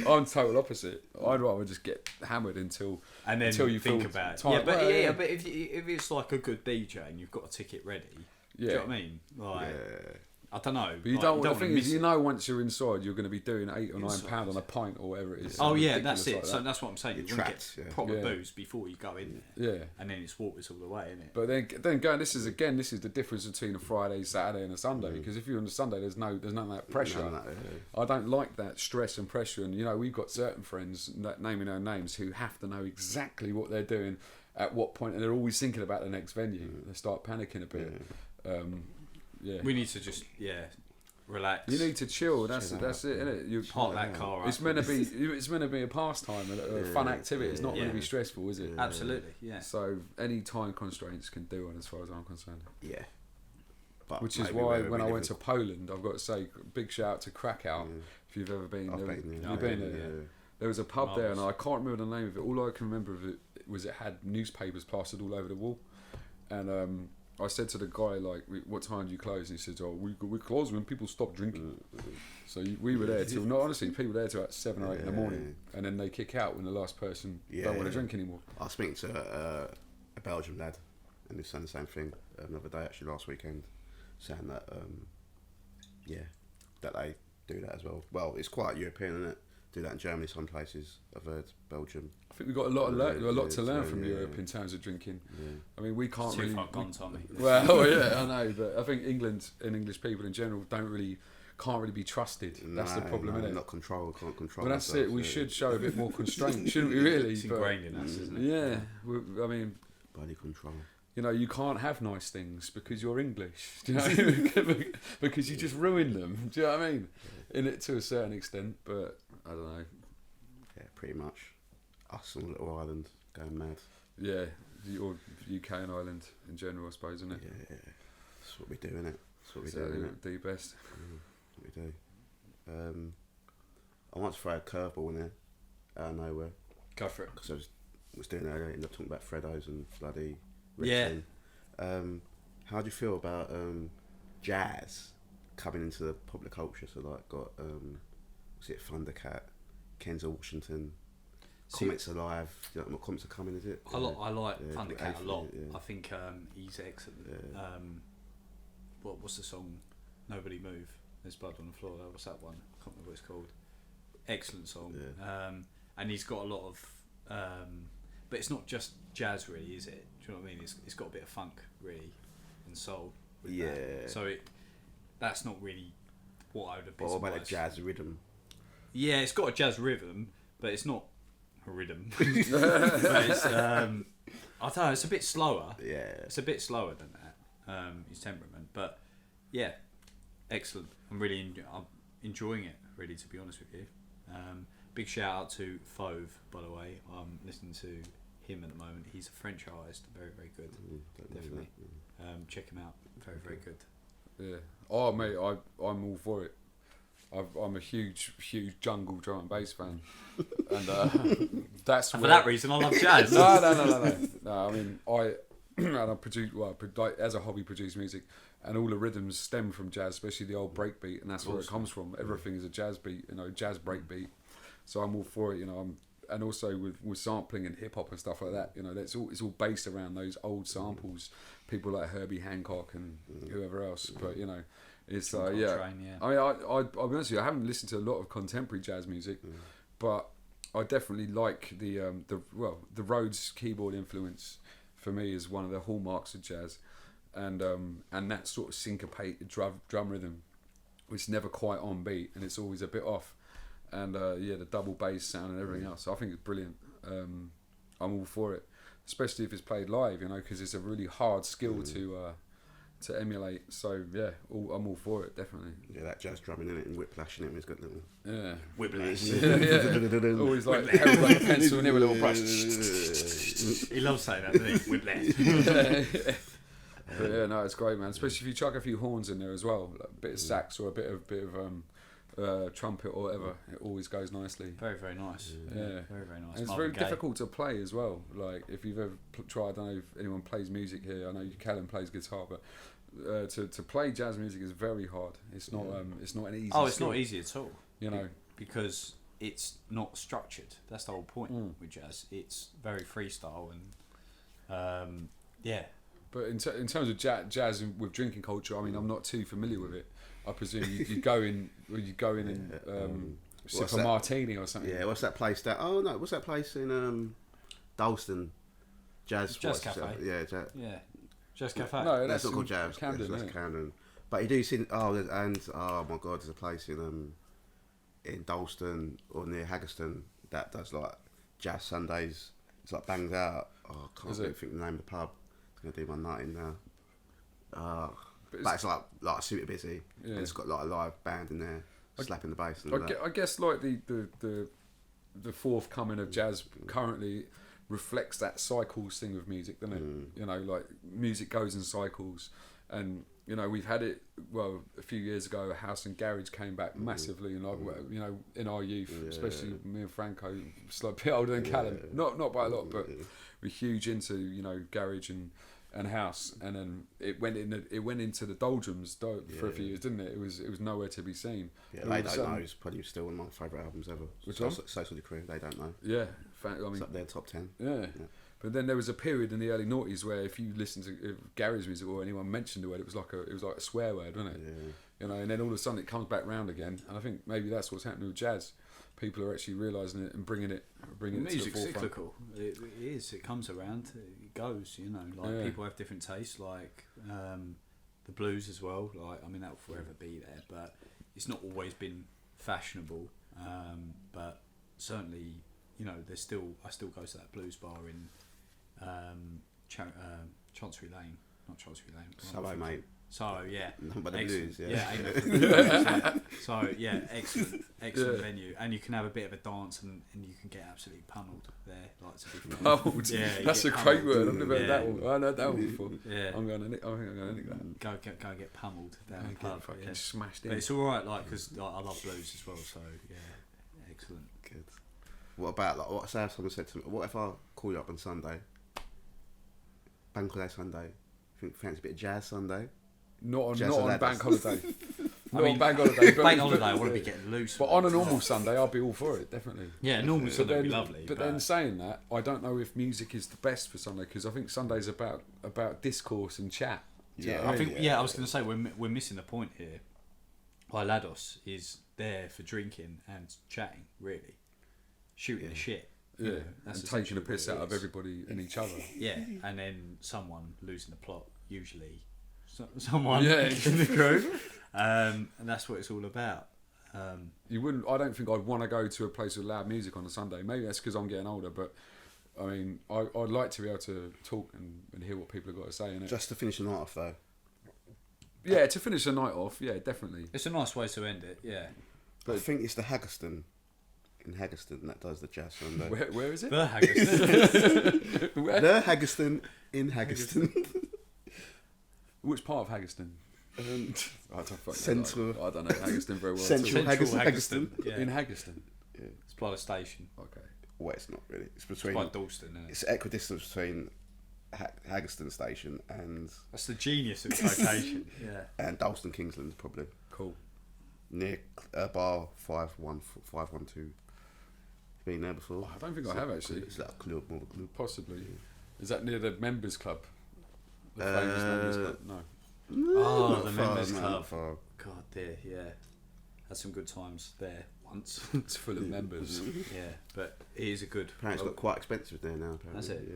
I'm total opposite. I'd rather just get hammered until you think feel about it. tired. Yeah, but Well, but if it's like a good DJ and you've got a ticket ready, do you know what I mean? Like, I don't know. But you like, don't. The wanna thing miss is, you it. know, once you're inside, you're going to be doing £8 or Inside. £9 on a pint or whatever it is. Oh yeah, Ridiculous that's it. like So that. that's what I'm saying. You're You want to trapped, get yeah. proper Yeah. booze before you go in there, Yeah. and then it's waters all the way, isn't it? But then going, this is the difference between a Friday, Saturday, and a Sunday. Because if you're on a Sunday, there's none of that pressure. None of that, yeah. I don't like that stress and pressure. And you know, we've got certain friends, naming our names, who have to know exactly what they're doing at what point, and they're always thinking about the next venue. They start panicking a bit. Yeah. We need to just relax. You need to chill. That's Chill it, isn't it? You park that car up. It's meant to be a pastime, a fun activity. It's not meant to be stressful, is it? Absolutely, yeah. So any time constraints can do it, as far as I'm concerned. Yeah. But Which is maybe why we when I live went in- to Poland, I've got to say, big shout out to Krakow. If you've ever been, I've there, been there. you've been there. Yeah. There was a pub there, and I Marvellous. can't remember the name of it. All I can remember of it was it had newspapers plastered all over the wall, and I said to the guy, like, what time do you close? And he said, we close when people stop drinking. So we were there till, no, honestly, people were there till about 7 or 8 in the morning, and then they kick out when the last person don't want to drink anymore. I was speaking to a Belgian lad, and he's saying the same thing another day, actually, last weekend, saying that, that they do that as well. Well, it's quite European, isn't it? Do that in Germany, some places. I've heard Belgium. I think we've got a lot to learn from yeah. Europe in terms of drinking. Yeah. I mean, we can't Too really. far gone, Tommy. Well, yeah, I know, but I think England and English people in general can't really be trusted. That's the problem, isn't it? Not control, can't control. Well, that's it. ourselves, We yeah. should show a bit more constraint, shouldn't we? Really, It's But, ingrained in us, isn't it? yeah. I mean, Body control. you know, you can't have nice things because you're English. Do you know? Because you just ruin them. Do you know what I mean? In it to a certain extent, but I don't know. Yeah, pretty much. Us on a little island going mad. Yeah, or UK and Ireland in general, I suppose, isn't it? Yeah, that's what we do, innit? That's what we So do, innit? do your best. That's what we do. I want to throw a curveball in there out of nowhere Go for it. because I was doing earlier, ended up talking about Freddos and bloody Yeah. Richmond. How do you feel about jazz coming into the popular culture? So like got was it Thundercat, Kenzel Washington, See, Comets Alive? Do you know what Comets are coming? Is it? I like Yeah, Thundercat a lot. yeah. I think he's excellent. Yeah. What's the song? Nobody Move. There's blood on the floor. What's that one? I can't remember what it's called. Excellent song. Yeah. And he's got a lot of, but it's not just jazz, really, is it? Do you know what I mean? It's got a bit of funk, really, and soul. With Yeah. That. So that's not really what I would have. But what about the jazz rhythm? Yeah, it's got a jazz rhythm, but it's not a rhythm. But it's, I don't know. It's a bit slower. Yeah. It's a bit slower than that. His temperament, but yeah, excellent. I'm enjoying it. Really, to be honest with you. Big shout out to Fauve, by the way. I'm listening to him at the moment. He's a French artist, very very good. Definitely. Check him out. Very very good. Yeah. Oh, mate, I'm all for it. I'm a huge jungle drum and bass fan, and that's And where, for that reason, I love jazz. No. I mean, I produce, like, as a hobby, produce music, and all the rhythms stem from jazz, especially the old breakbeat, and that's where it comes from. Everything is a jazz beat, jazz breakbeat. So I'm all for it, and also with sampling and hip hop and stuff like that, it's all based around those old samples, people like Herbie Hancock and whoever else. But it's John yeah. Coltrane, yeah. I mean, I'll be honest with you, I haven't listened to a lot of contemporary jazz music, but I definitely like the Rhodes keyboard influence. For me, is one of the hallmarks of jazz, and that sort of syncopated drum rhythm, which is never quite on beat, and it's always a bit off, and the double bass sound and everything else. So I think it's brilliant. I'm all for it, especially if it's played live, because it's a really hard skill to emulate. So yeah, I'm all for it, definitely. Yeah, that jazz drumming in it and whiplash in it, it's got little. Yeah. Whiplash. Yeah. Always like held like a pencil and him a little brush. He loves saying that, doesn't he? Whiplash. But yeah, no, it's great, man. Especially if you chuck a few horns in there as well, like a bit of sax or a bit of trumpet or whatever. It always goes nicely. Very very nice. Yeah, Very very nice. and it's Marvin very Gaye. difficult to play as well. Like if you've ever tried, I don't know if anyone plays music here. I know Callum plays guitar, but to play jazz music is very hard. It's not it's not an easy. Oh, it's skill, not easy at all. Because it's not structured. That's the whole point with jazz. It's very freestyle and yeah. But in terms of jazz with drinking culture, I mean, I'm not too familiar with it. I presume you go in and sip what's a that? martini or something. Yeah, what's that place what's that place in Dalston? Jazz Cafe. Yeah, Yeah. Just Cafe. No, that's not in called Jazz. Camden, that's isn't it? Camden. But you do see oh my god, there's a place in Dalston or near Haggerston that does like jazz Sundays. It's like bangs out. Oh, I can't Is really it? think the name of the pub. I'm gonna do my nutting now. But But it's like super busy. Yeah. And it's got like a live band in there, slapping the bass and all that. I guess like the forthcoming of jazz currently reflects that cycles thing with music, doesn't it? You know, like music goes in cycles, and you know we've had it. Well, a few years ago, House and Garage came back massively, and you know, in our youth, especially me and Franco, slightly older than Callum, not by a lot, but we're huge into garage and house, and then it went into the doldrums for a few years, didn't it? It was nowhere to be seen. Yeah, And They all of a Don't sudden- Know is probably still one of my favourite albums ever. Which one? Social Decree, They Don't Know. Yeah, I mean, It's up there, top 10. yeah. But then there was a period in the early noughties where if you listened to garage music or anyone mentioned the word, it was like a swear word, wasn't it? Yeah. You know, and then all of a sudden it comes back round again, and I think maybe that's what's happening with jazz. People are actually realising it and bringing it to the Music's forefront. cyclical. It is. It comes around. It goes. You know, like Yeah. people have different tastes. Like the blues as well. Like I mean, that will forever be there, but it's not always been fashionable. But certainly, you know, I still go to that blues bar in Chancery Lane, not Chancery Lane. Soho, mate. So yeah, Nothing but the excellent. blues, yeah. ain't nothing but the blues, yeah. So yeah, excellent Yeah. venue, and you can have a bit of a dance, and you can get absolutely pummeled there. Like to be fair. Pummeled. Yeah, you That's a get great pummeled. word. I've never heard that Yeah. one. I know that one before. Yeah, I think I'm going to nick that. go get pummeled down the Get pub. fucking Yeah. smashed But in. it's all right, like because I love blues as well. So yeah, excellent. Good. What about, like, what say if someone said to me, what if I call you up on Sunday? Bank holiday Sunday. Fancy a bit of jazz Sunday? Not Jazz on and bank ladders. holiday. I Not mean, on bank holiday. But, Bank holiday, I want to be getting loose. But on a normal Sunday, I'll be all for it, definitely. yeah, normal But Sunday would then, be lovely. but then saying that, I don't know if music is the best for Sunday, because I think Sunday's about discourse and chat. Yeah, I think I was going to say we're missing the point here. Lados is there for drinking and chatting, really, shooting the shit. Yeah, You know, and that's taking the essentially piss what out it of is. everybody and each other. Yeah, and then someone losing the plot, usually someone Yeah. in the crew, and that's what it's all about. You wouldn't. I don't think I'd want to go to a place with loud music on a Sunday. Maybe that's because I'm getting older, but I mean, I'd like to be able to talk and hear what people have got to say. Innit? Just to finish the night off, though. Yeah, to finish the night off. Yeah, definitely. It's a nice way to end it. Yeah, I think it's the Haggerston, in Haggerston, that does the jazz Sunday. Where is it? the Haggis. Where? The Haggerston, in Haggerston. Which part of Haggerston? I don't fucking Central. know. I don't know Haggerston very well. Central. at Central Haggerston. Haggerston. Yeah, all. In Haggerston. it's by the station. Okay. Well, it's not really. It's It's between. by Dalston, isn't it? It's equidistance between Haggerston Station and That's the genius of its location. Yeah. Dalston Kingsland, probably. Cool. Near bar 512. Been there before? I don't think I have actually. It's like a club, more of a club. Possibly. Is that near the members club? The famous members club? No. Oh, Not the far, members no, club. not far. God dear, yeah. Had some good times there once. It's full of members. Yeah, but it is a good. Apparently, it's got quite expensive there now. Apparently. Has it? Yeah.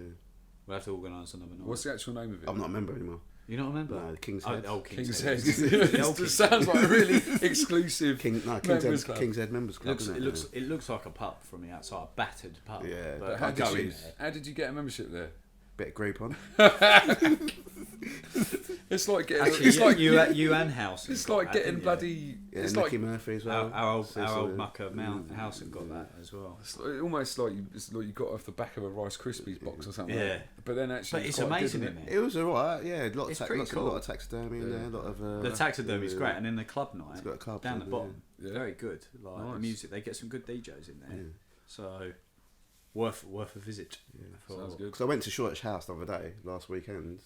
We'll have to organise another night. What's the actual name of it? I'm not a member anymore. You not remember? No, King's Oh, Head. oh, King's Head. Head. The old It King's sounds like a really exclusive King's members Head. club. King's Head Members It Club. looks, isn't it looks, it looks like a pub from the outside, a battered pub. Yeah, but But how I go in did there. how did you get a membership there? Bit of Groupon. It's like getting. Actually, it's yeah, like you and House. It's like getting bloody. Yeah, it's Nicky like Murphy as well. Our old So, mucker Mount House have got that as well. almost like you got off the back of a Rice Krispies box or something. Yeah. But then actually, But it's quite good, amazing isn't in it? there. It was alright, yeah. It's pretty A cool. lot of taxidermy in there, a lot of. The taxidermy's great, and then the club night It's got a club down the in, bottom, yeah. very good. Like the Nice. music, they get some good DJs in there, Yeah. so worth a visit. for- Sounds good. Because I went to Shoreditch House the other day, last weekend.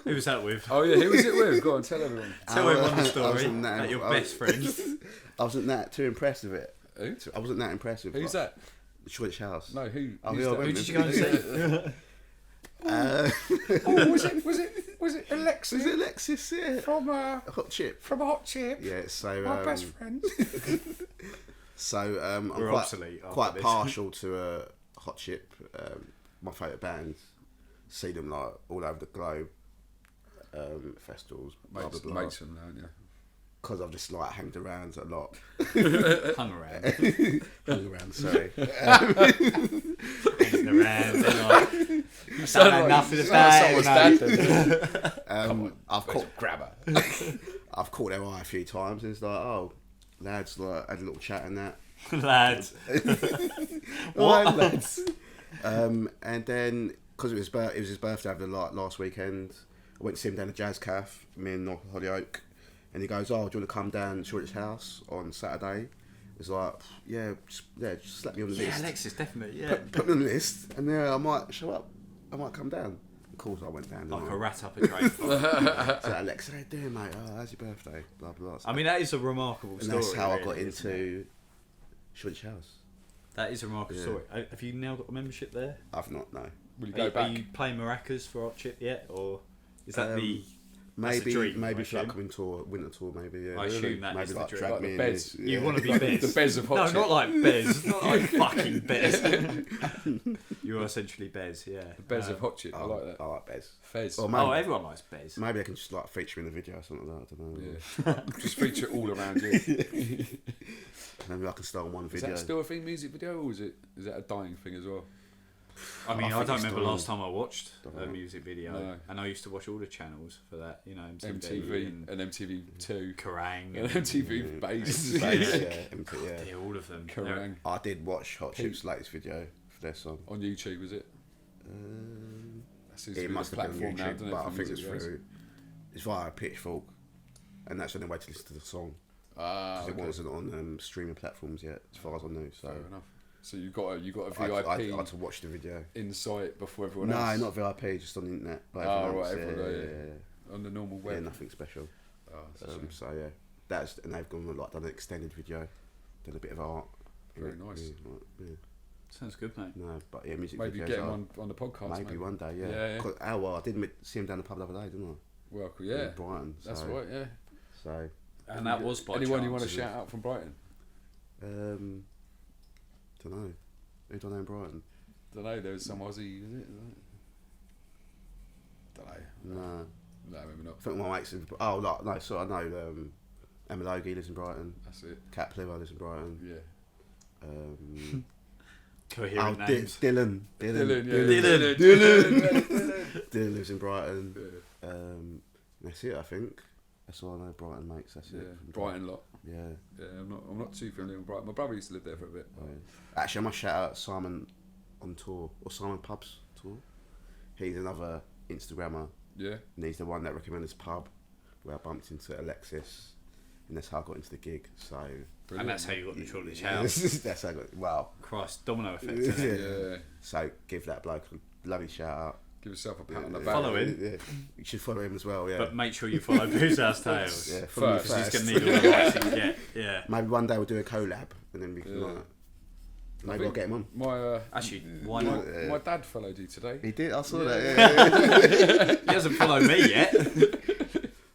Who was that with? Oh yeah, who was it with? Go on, tell everyone. Tell everyone the I story wasn't that- that your I was- best friend. I wasn't that too impressed with it. Who? I wasn't that impressed with Who's like, that? Shoreditch House. No, who? Oh, who's yeah, I that? went Who did you go and see? Oh, was it Was it Alexis? Is it Alexis? Yeah. From Hot Chip. from Hot Chip? Yeah. So My best friend. So I'm We're quite, obsolete after quite this. partial to Hot Chip. My favourite band. See them like all over the globe. Festivals, blah blah blah. Mates from there, aren't you? Because I've just like hanged around a lot. Hung around. Hung around, sorry. Hanging around. They're like, I've sound done like- enough for the you sound like day. I've caught grabber. I've caught their eye a few times, and it's like, oh, lads, like had a little chat and that. Lads. What? Right, lads. And then because it was his birthday over the last weekend, I went to see him down at Jazz Cafe, me and North Hollyoak, and he goes, "Oh, do you want to come down to Shoreditch House on Saturday?" It's like, yeah, just slap me on the Yeah, list. Alexis, definitely. Yeah. Put me on the list, and then I might show up. I might come down. Of course, I went down. Like didn't a I? rat up a train. So Alex, how you doing, mate? Oh, how's your birthday? Blah blah. I mean, that is a remarkable and story. that's how I really, got isn't it? into Shoreditch House. That is a remarkable Yeah. story. Have you now got a membership there? I've not, no. Will you Are go you, back? are you playing maracas for Hot Chip yet, or is that Um, the? That's the Maybe dream, I maybe for assume. upcoming tour, winter tour, maybe. Yeah. I assume that maybe is like the drag dream. me Like in the Bez. this, You want to be Like Bez. the Bez of Hot No, Chip. not like Bez. Not like fucking Bez. You're essentially Bez, yeah. The Bez of Hot Chip. I like that. I like Bez. Fez. Or Oh, maybe, everyone likes Bez. maybe I can just like feature in the video or something like that. I don't know. Yeah. Just feature all around you. Maybe I can start on one Is video. that still a thing, music video, or is that a dying thing as well? I mean, I I, think don't it's remember still- last time I watched Don't a know. music video, No. and I used to watch all the channels for that. You know, MTV, MTV and and MTV2 Kerrang, and MTV Base. yeah, yeah. yeah, all of them. Kerrang. I did watch Hot Chip's latest video for their song. On YouTube, was it? That's his It must have been on platform now, YouTube, doesn't it? but I for think it's music videos? through. It's via Pitchfork, and that's the only way to listen to the song. Ah, Because okay. it wasn't on streaming platforms yet, as far as I knew. So Fair enough. So you got a I VIP had to watch the video. insight before everyone No, else. not VIP, just on the internet. Like Oh, everyone right, else. everyone, on the normal Yeah, web. nothing special. Oh, that's a shame. So yeah, that's and they've gone like done an extended video, done a bit of art. Very nice. Yeah, like, yeah. Sounds good, mate. No, but yeah, music Maybe videos. get him are- on the podcast. maybe mate. one day. Yeah. Yeah, yeah. 'Cause- well, I did see him down the pub the other day, didn't I? Well, cool, yeah. In Brighton. That's so, right. Yeah. So And that was by Anyone you chance, want to isn't it? shout out from Brighton? don't know. Who do I know in Brighton? Don't know. There was some Aussie. Was it? Don't know. No. No, maybe not. I think my mates in. Oh, no. So I know Emma Logie lives in Brighton. That's it. Cat Pliver lives in Brighton. Yeah. Coherent Oh, names. Dylan. Dylan. Dylan lives in Brighton. Yeah. That's it, I think. That's all I know. Brighton mates. That's Yeah. it. Brighton lot. Yeah. Yeah. I'm not too familiar with Brighton. My brother used to live there for a bit. Actually, I must shout out Simon on tour or Simon Pubs tour. He's another Instagrammer, Yeah. and he's the one that recommended this pub where I bumped into Alexis, and that's how I got into the gig. So And that's how you got the Shoreditch yeah, House. that's how I got. Wow. Christ, domino effect, isn't it? Yeah. So give that bloke a lovely shout out. Give yourself a pat on the Yeah, back. Follow him. Yeah. You should follow him as well. Yeah. But make sure you follow Booze House Tales. Yeah. Follow me First. He's first. going to need all the likes he can get. Yeah. Maybe one day we'll do a collab, and then we can. Yeah. Like, maybe I'll get him on. My Actually, why not? my dad followed you today. He did. I saw that. Yeah. He hasn't followed me yet.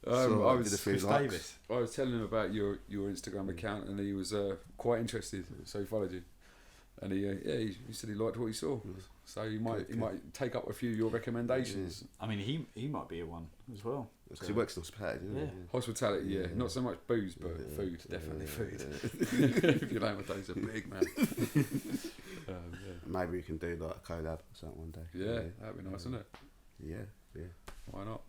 So I did a few Chris likes. Davis. I was telling him about your Instagram account, and he was quite interested, so he followed you. And he said he liked what he saw, so he might take up a few of your recommendations. I mean, he might be a one as well. Because he works in hospitality, doesn't Yeah. he? Hospitality, yeah. Not so much booze, but Yeah. food, definitely Yeah. food. If you know my days, a big man. Yeah. Maybe we can do like a collab or something one day. Yeah, that'd be nice, wouldn't it? Yeah, yeah. Why not?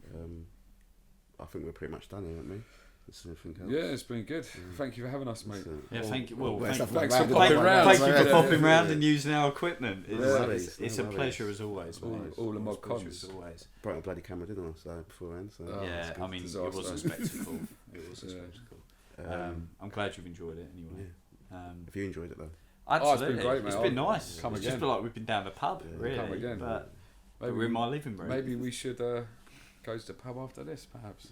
I think we're pretty much done here, aren't we? Is there anything else? Yeah, it's been good. Thank you for having us, mate. Yeah, thank you. Well, Well, thank, thanks for for popping round. thank you for Yeah, popping yeah, round yeah. and using our equipment. It's, No worries, it's no a worries. pleasure as always. All- mate. all the It's mod a pleasure cons. as always. Brought a bloody camera, didn't I? So beforehand. So. Oh, Yeah, it's I mean, disaster. it was a spectacle. It was a Yeah. spectacle. I'm glad you've enjoyed it anyway. Have you enjoyed it though? Absolutely. it's been great, mate. It's been nice. Come It's again. just been like we've been down the pub, Yeah. really. Come again. But Maybe we're in my living room. Maybe we should go to the pub after this, perhaps.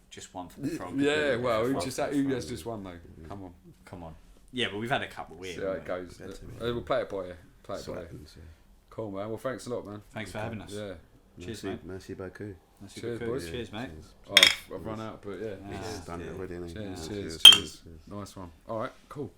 Just one for the frog. Yeah, well, Frog who has for the frog. just one though? Come on, Come on. Yeah, but we've had a couple. see how it goes. Better, We'll play it by ear. Play it So by ear. happens, yeah. Cool, man. Well, thanks a lot, man. Thanks for having us. Yeah. Cheers, mate. Merci beaucoup. Merci Cheers, beaucoup. boys. Cheers, mate. I've run out, but yeah. Yeah. He's done it already, hasn't he? Cheers, Yeah, cheers. Nice one. All right, cool.